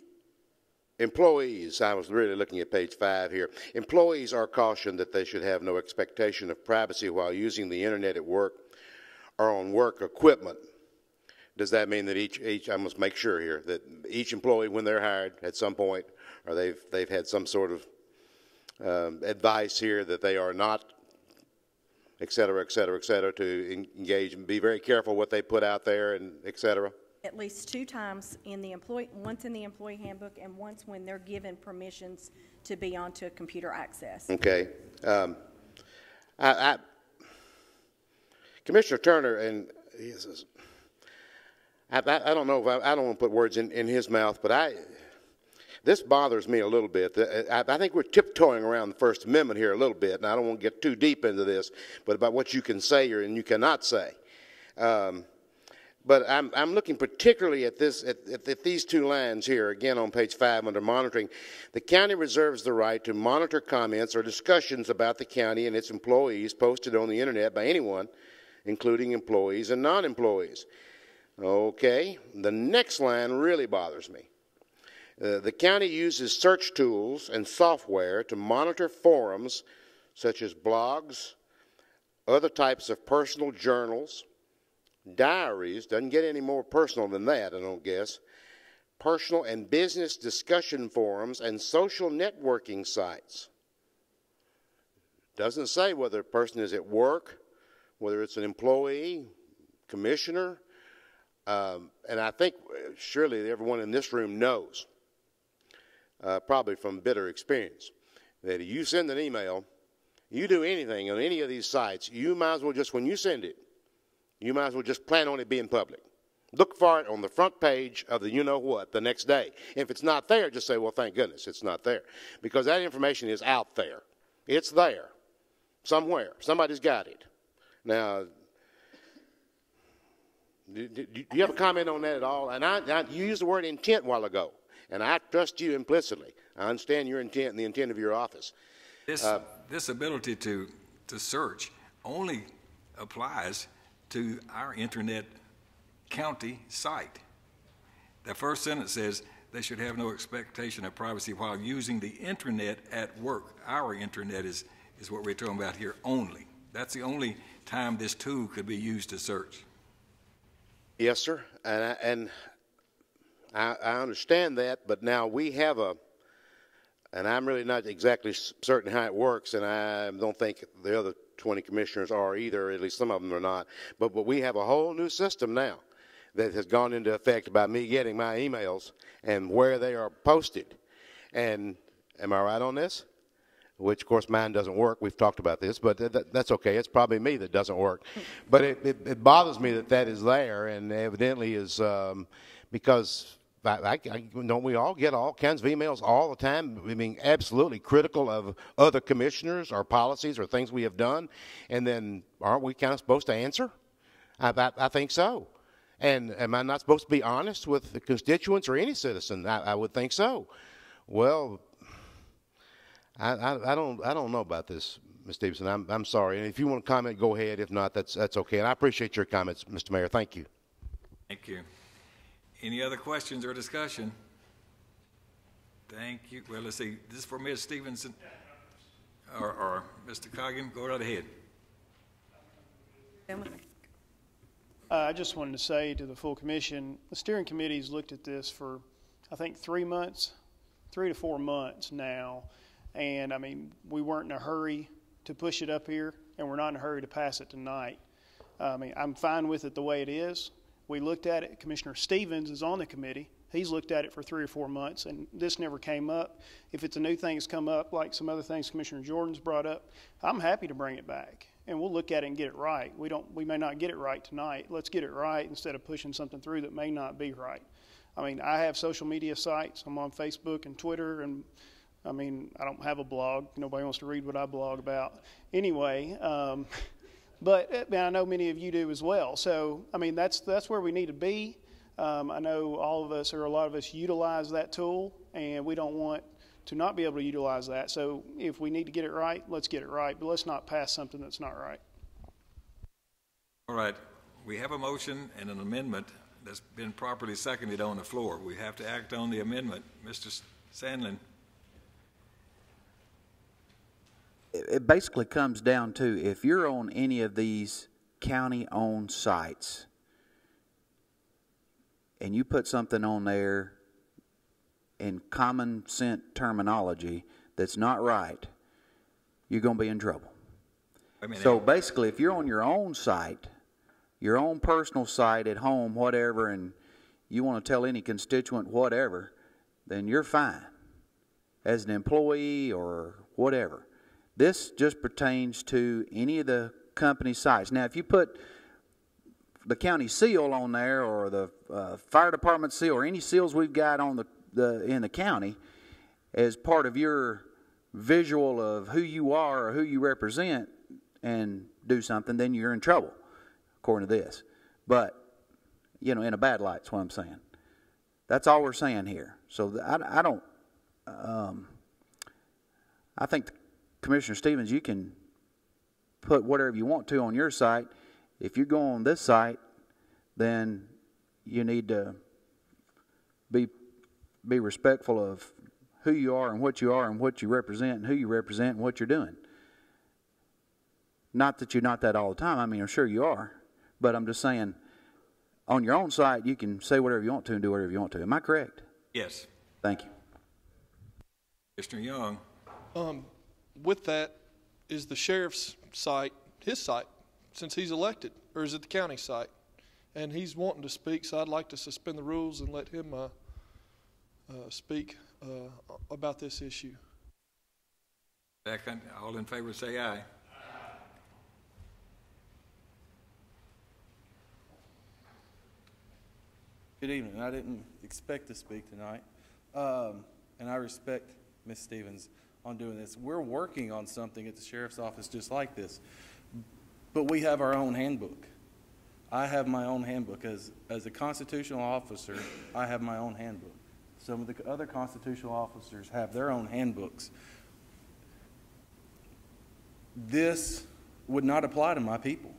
employees, I was really looking at page 5 here. Employees are cautioned that they should have no expectation of privacy while using the internet at work or on work equipment. Does that mean that each I must make sure here that each employee, when they're hired at some point, or they've had some sort of advice here that they are not, et cetera, et cetera, et cetera, to engage and be very careful what they put out there, and et cetera? At least 2 times in the once in the employee handbook and once when they're given permissions to be onto computer access. Okay. Commissioner Turner, and I don't know if I don't want to put words in his mouth, but this bothers me a little bit. I think we're tiptoeing around the First Amendment here a little bit, and I don't want to get too deep into this, but about what you can say and you cannot say. But I'm looking particularly at these 2 lines here, again on page 5 under monitoring. The county reserves the right to monitor comments or discussions about the county and its employees posted on the internet by anyone, including employees and non-employees. Okay, the next line really bothers me. The county uses search tools and software to monitor forums such as blogs, other types of personal journals, diaries, doesn't get any more personal than that, I don't guess, personal and business discussion forums, and social networking sites. Doesn't say whether a person is at work, whether it's an employee, commissioner, and I think surely everyone in this room knows, probably from bitter experience, that if you send an email, you do anything on any of these sites, you might as well just, when you send it, you might as well just plan on it being public. Look for it on the front page of the you-know-what the next day. If it's not there, just say, well, thank goodness it's not there. Because that information is out there. It's there somewhere. Somebody's got it. Now, do you have a comment on that at all? And you used the word intent a while ago, and I trust you implicitly. I understand your intent and the intent of your office. This ability to search only applies to our internet county site. The first sentence says they should have no expectation of privacy while using the internet at work. Our internet is what we're talking about here only. That's the only time this tool could be used to search. Yes, sir, and I understand that, but now we have and I'm really not exactly certain how it works, and I don't think the other 20 commissioners are either, at least some of them are not. But we have a whole new system now that has gone into effect about me getting my emails and where they are posted. And am I right on this? Which, of course, mine doesn't work. We've talked about this, but that's okay. It's probably me that doesn't work. But it bothers me that is there, and evidently is because don't we all get all kinds of emails all the time? I mean, absolutely critical of other commissioners or policies or things we have done, and then aren't we kind of supposed to answer? I think so. And am I not supposed to be honest with the constituents or any citizen? I would think so. Well, I don't know about this, Ms. Stevenson. I'm sorry. And if you want to comment, go ahead. If not, that's okay. And I appreciate your comments, Mr. Mayor. Thank you. Thank you. Any other questions or discussion? Thank you. Well, let's see. This is for Ms. Stevenson or Mr. Coggin. Go right ahead. I just wanted to say to the full commission, the steering committee's looked at this for, I think, 3 to 4 months now. And, I mean, we weren't in a hurry to push it up here, and we're not in a hurry to pass it tonight. I mean, I'm fine with it the way it is. We looked at it. Commissioner Stevens is on the committee. He's looked at it for 3 or 4 months, and this never came up. If it's a new thing that's come up, like some other things Commissioner Jordan's brought up, I'm happy to bring it back, and we'll look at it and get it right. We may not get it right tonight. Let's get it right instead of pushing something through that may not be right. I mean, I have social media sites. I'm on Facebook and Twitter, and I mean, I don't have a blog. Nobody wants to read what I blog about anyway. But I know many of you do as well. So, I mean, that's where we need to be. I know all of us, or a lot of us, utilize that tool, and we don't want to not be able to utilize that. So if we need to get it right, let's get it right. But let's not pass something that's not right. All right. We have a motion and an amendment that's been properly seconded on the floor. We have to act on the amendment. Mr. Sandlin. It basically comes down to, if you're on any of these county-owned sites and you put something on there in common sense terminology that's not right, you're going to be in trouble. So basically, if you're on your own site, your own personal site at home, whatever, and you want to tell any constituent whatever, then you're fine as an employee or whatever. This just pertains to any of the company sites. Now, if you put the county seal on there, or the fire department seal, or any seals we've got on in the county as part of your visual of who you are or who you represent, and do something, then you're in trouble, according to this. But, you know, in a bad light, that's what I'm saying. That's all we're saying here. So I don't. I think Commissioner Stevens, you can put whatever you want to on your site. If you go on this site, then you need to be respectful of who you are and what you represent and who you represent and what you're doing. Not that you're not that all the time. I mean, I'm sure you are. But I'm just saying, on your own site, you can say whatever you want to and do whatever you want to. Am I correct? Yes. Thank you. Mr. Young. With that, is the sheriff's site his site since he's elected, or is it the county site? And he's wanting to speak, so I'd like to suspend the rules and let him speak about this issue. Second. All in favor say aye. Good evening. I didn't expect to speak tonight, and I respect Ms. Stevens on doing this. We're working on something at the sheriff's office just like this, but we have our own handbook. I have my own handbook. As a constitutional officer, I have my own handbook. Some of the other constitutional officers have their own handbooks. This would not apply to my people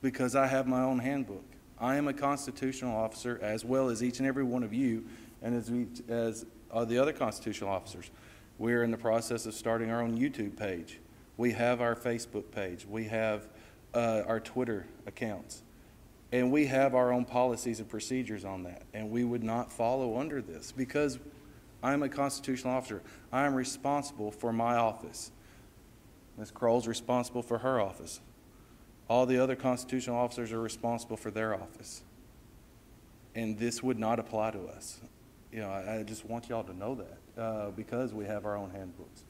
because I have my own handbook. I am a constitutional officer as well as each and every one of you, and as the other constitutional officers. We're in the process of starting our own YouTube page. We have our Facebook page. We have our Twitter accounts. And we have our own policies and procedures on that. And we would not follow under this because I'm a constitutional officer. I am responsible for my office. Ms. Kroll's responsible for her office. All the other constitutional officers are responsible for their office. And this would not apply to us. You know, I just want y'all to know that because we have our own handbooks.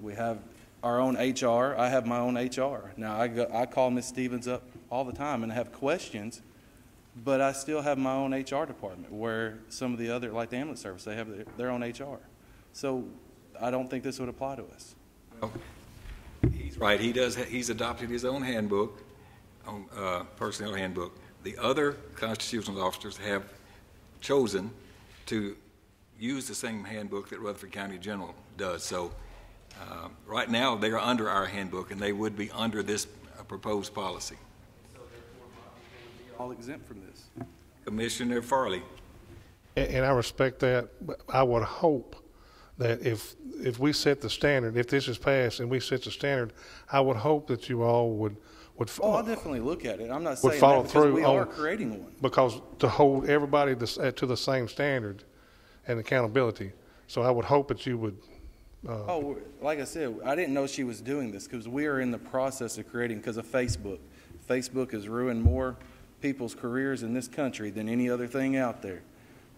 We have our own HR. I have my own HR. Now, I call Ms. Stevens up all the time and have questions, but I still have my own HR department where some of the other, like the ambulance service, they have their own HR. So I don't think this would apply to us. Well, he's right. He's adopted his own handbook, personnel handbook. The other constitutional officers have chosen to use the same handbook that Rutherford County General does. So right now they are under our handbook, and they would be under this proposed policy. So therefore, they would be all exempt from this. Commissioner Farley. And I respect that, but I would hope that if we set the standard, if this is passed and we set the standard, I would hope that you all would I'll definitely look at it. I'm not saying follow that because through we are creating one. Because to hold everybody to the same standard and accountability. So I would hope that you would. Like I said, I didn't know she was doing this because we are in the process of creating because of Facebook. Facebook has ruined more people's careers in this country than any other thing out there.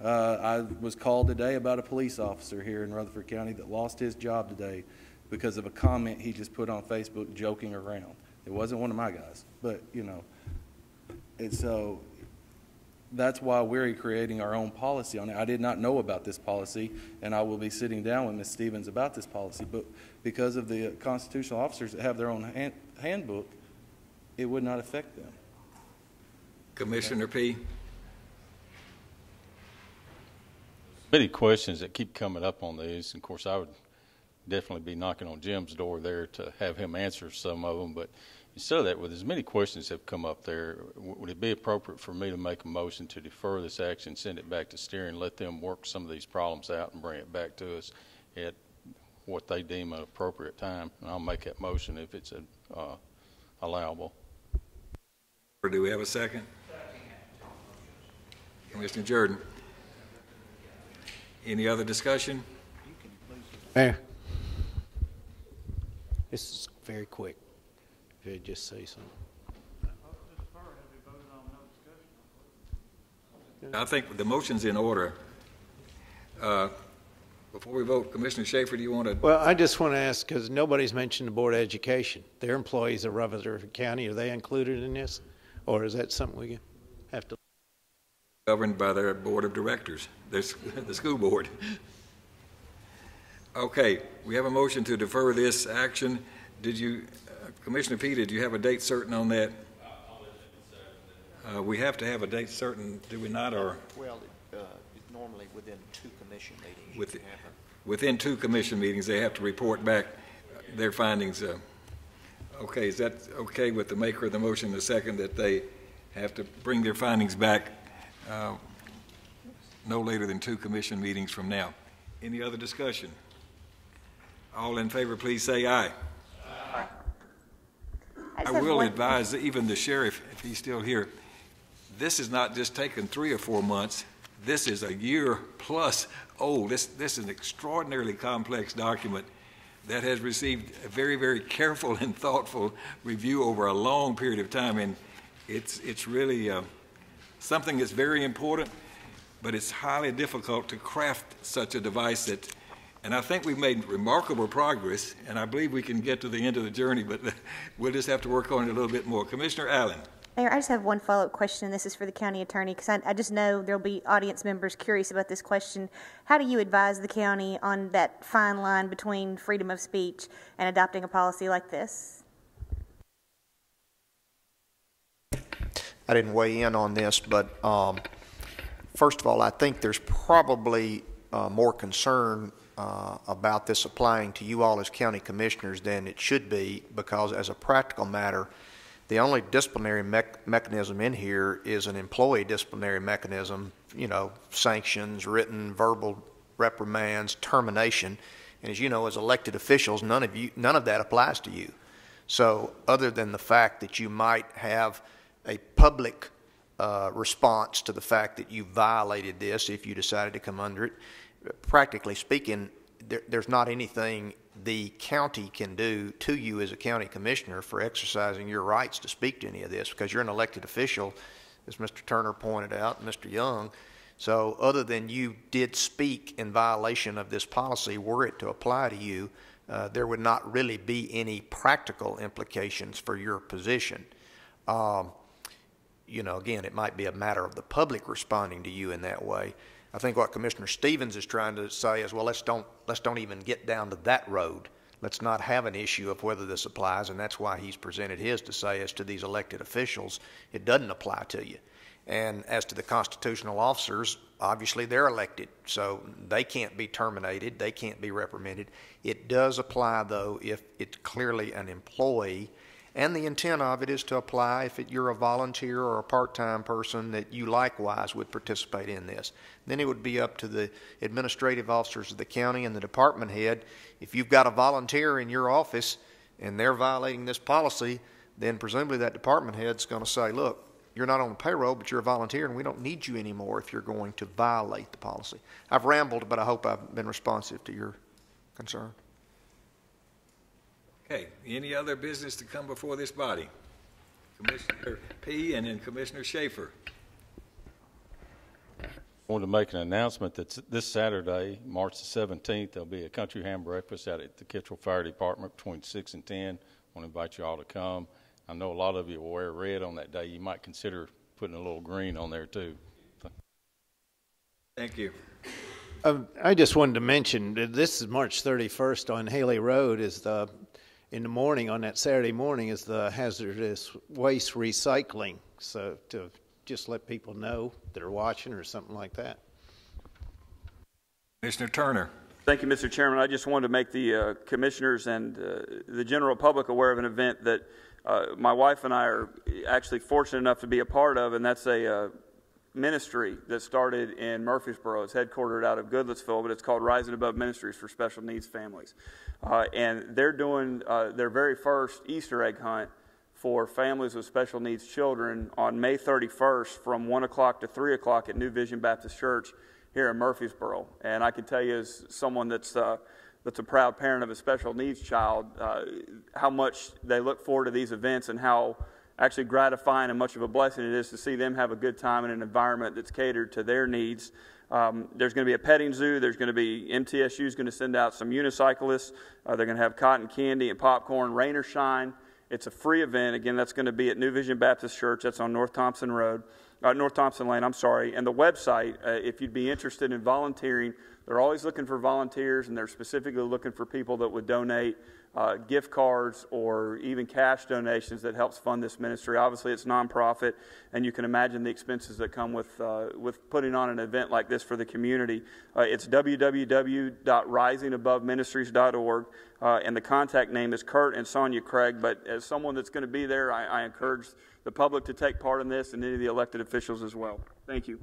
I was called today about a police officer here in Rutherford County that lost his job today because of a comment he just put on Facebook joking around. It wasn't one of my guys, but, you know, and so that's why we're creating our own policy on it. I did not know about this policy, and I will be sitting down with Ms. Stevens about this policy, but because of the constitutional officers that have their own handbook, it would not affect them. Commissioner P. Many questions that keep coming up on these. Of course, I would definitely be knocking on Jim's door there to have him answer some of them. But instead of that, with as many questions that have come up there, would it be appropriate for me to make a motion to defer this action, send it back to steering, let them work some of these problems out and bring it back to us at what they deem an appropriate time? And I'll make that motion if it's allowable. Or do we have a second? Commissioner Jordan. Any other discussion? Mayor, this is very quick. If you'd just say something. I think the motion's in order. Before we vote, Commissioner Schaefer, do you want to? Well, I just want to ask, because nobody's mentioned the Board of Education. They're employees of Rutherford County. Are they included in this? Or is that something we have to? Governed by their board of directors, the school board. Okay, we have a motion to defer this action. Did you, Commissioner P., did you have a date certain on that? We have to have a date certain, do we not? Or well, normally within 2 commission meetings. Within 2 commission meetings, they have to report back their findings. Okay, is that okay with the maker of the motion, the second, that they have to bring their findings back no later than 2 commission meetings from now? Any other discussion? All in favor, please say aye. Aye. I will advise even the sheriff, if he's still here, this is not just taken 3 or 4 months. This is a year plus old. This is an extraordinarily complex document that has received a very, very careful and thoughtful review over a long period of time, and it's really something that's very important, but it's highly difficult to craft such a device that, and I think we've made remarkable progress, and I believe we can get to the end of the journey, but we'll just have to work on it a little bit more. Commissioner Allen. Mayor, I just have one follow-up question, and this is for the county attorney, because I just know there'll be audience members curious about this question. How do you advise the county on that fine line between freedom of speech and adopting a policy like this? I didn't weigh in on this, but first of all, I think there's probably more concern about this applying to you all as county commissioners than it should be, because as a practical matter, the only disciplinary mechanism in here is an employee disciplinary mechanism, you know, sanctions, written, verbal reprimands, termination. And as you know, as elected officials, none of that applies to you. So other than the fact that you might have a public response to the fact that you violated this if you decided to come under it, practically speaking, there's not anything the county can do to you as a county commissioner for exercising your rights to speak to any of this, because you're an elected official, as Mr. Turner pointed out, and Mr. Young. So other than you did speak in violation of this policy, were it to apply to you, there would not really be any practical implications for your position. You know, again, it might be a matter of the public responding to you in that way. I think what Commissioner Stevens is trying to say is, well, let's don't even get down to that road. Let's not have an issue of whether this applies, and that's why he's presented his to say, as to these elected officials, it doesn't apply to you. And as to the constitutional officers, obviously they're elected, so they can't be terminated, they can't be reprimanded. It does apply, though, if it's clearly an employee, and the intent of it is to apply if you're a volunteer or a part-time person that you likewise would participate in this. Then it would be up to the administrative officers of the county and the department head. If you've got a volunteer in your office and they're violating this policy, then presumably that department head's going to say, look, you're not on the payroll, but you're a volunteer, and we don't need you anymore if you're going to violate the policy. I've rambled, but I hope I've been responsive to your concern. Okay, any other business to come before this body? Commissioner P. and then Commissioner Schaefer. I wanted to make an announcement that this Saturday, March the 17th, there'll be a country ham breakfast out at the Kittrell Fire Department between 6 and 10. I want to invite you all to come. I know a lot of you will wear red on that day. You might consider putting a little green on there, too. Thank you. I just wanted to mention that this is March 31st on Haley Road. In the morning, on that Saturday morning, is the hazardous waste recycling. So to just let people know that are watching or something like that. Commissioner Turner. Thank you, Mr. Chairman. I just wanted to make the commissioners and the general public aware of an event that my wife and I are actually fortunate enough to be a part of, and that's a ministry that started in Murfreesboro. It's headquartered out of Goodlettsville, but it's called Rising Above Ministries for Special Needs Families. And they're doing their very first Easter egg hunt for families with special needs children on May 31st from 1 o'clock to 3 o'clock at New Vision Baptist Church here in Murfreesboro. And I can tell you, as someone that's a proud parent of a special needs child, how much they look forward to these events and how actually gratifying and much of a blessing it is to see them have a good time in an environment that's catered to their needs. There's going to be a petting zoo. There's going to be MTSU is going to send out some unicyclists. They're going to have cotton candy and popcorn, rain or shine. It's a free event. Again, that's going to be at New Vision Baptist Church. That's on North Thompson Lane. And the website, if you'd be interested in volunteering, they're always looking for volunteers, and they're specifically looking for people that would donate gift cards or even cash donations that helps fund this ministry. Obviously, it's nonprofit, and you can imagine the expenses that come with putting on an event like this for the community. It's www.risingaboveministries.org, and the contact name is Kurt and Sonia Craig. But as someone that's going to be there, I encourage the public to take part in this, and any of the elected officials as well. Thank you.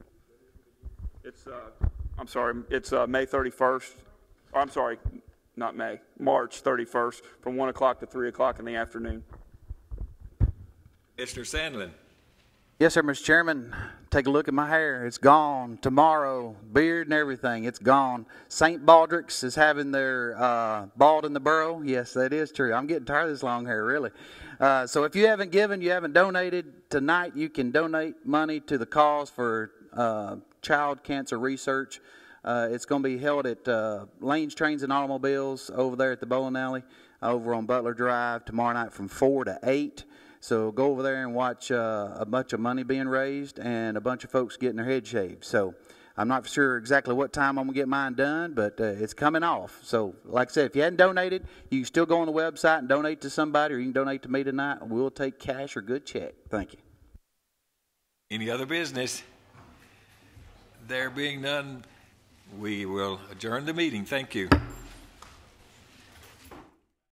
It's May 31st. Oh, I'm sorry. Not May, March 31st from 1 o'clock to 3 o'clock in the afternoon. Mr. Sandlin. Yes, sir, Mr. Chairman. Take a look at my hair. It's gone. Tomorrow, beard and everything, it's gone. St. Baldrick's is having their bald in the burrow. Yes, that is true. I'm getting tired of this long hair, really. So if you haven't donated, tonight you can donate money to the cause for child cancer research. It's going to be held at Lanes, Trains, and Automobiles over there at the bowling alley over on Butler Drive tomorrow night from 4 to 8. So go over there and watch a bunch of money being raised and a bunch of folks getting their head shaved. So I'm not sure exactly what time I'm going to get mine done, but it's coming off. So like I said, if you hadn't donated, you can still go on the website and donate to somebody, or you can donate to me tonight. We'll take cash or good check. Thank you. Any other business? There being none, we will adjourn the meeting. Thank you.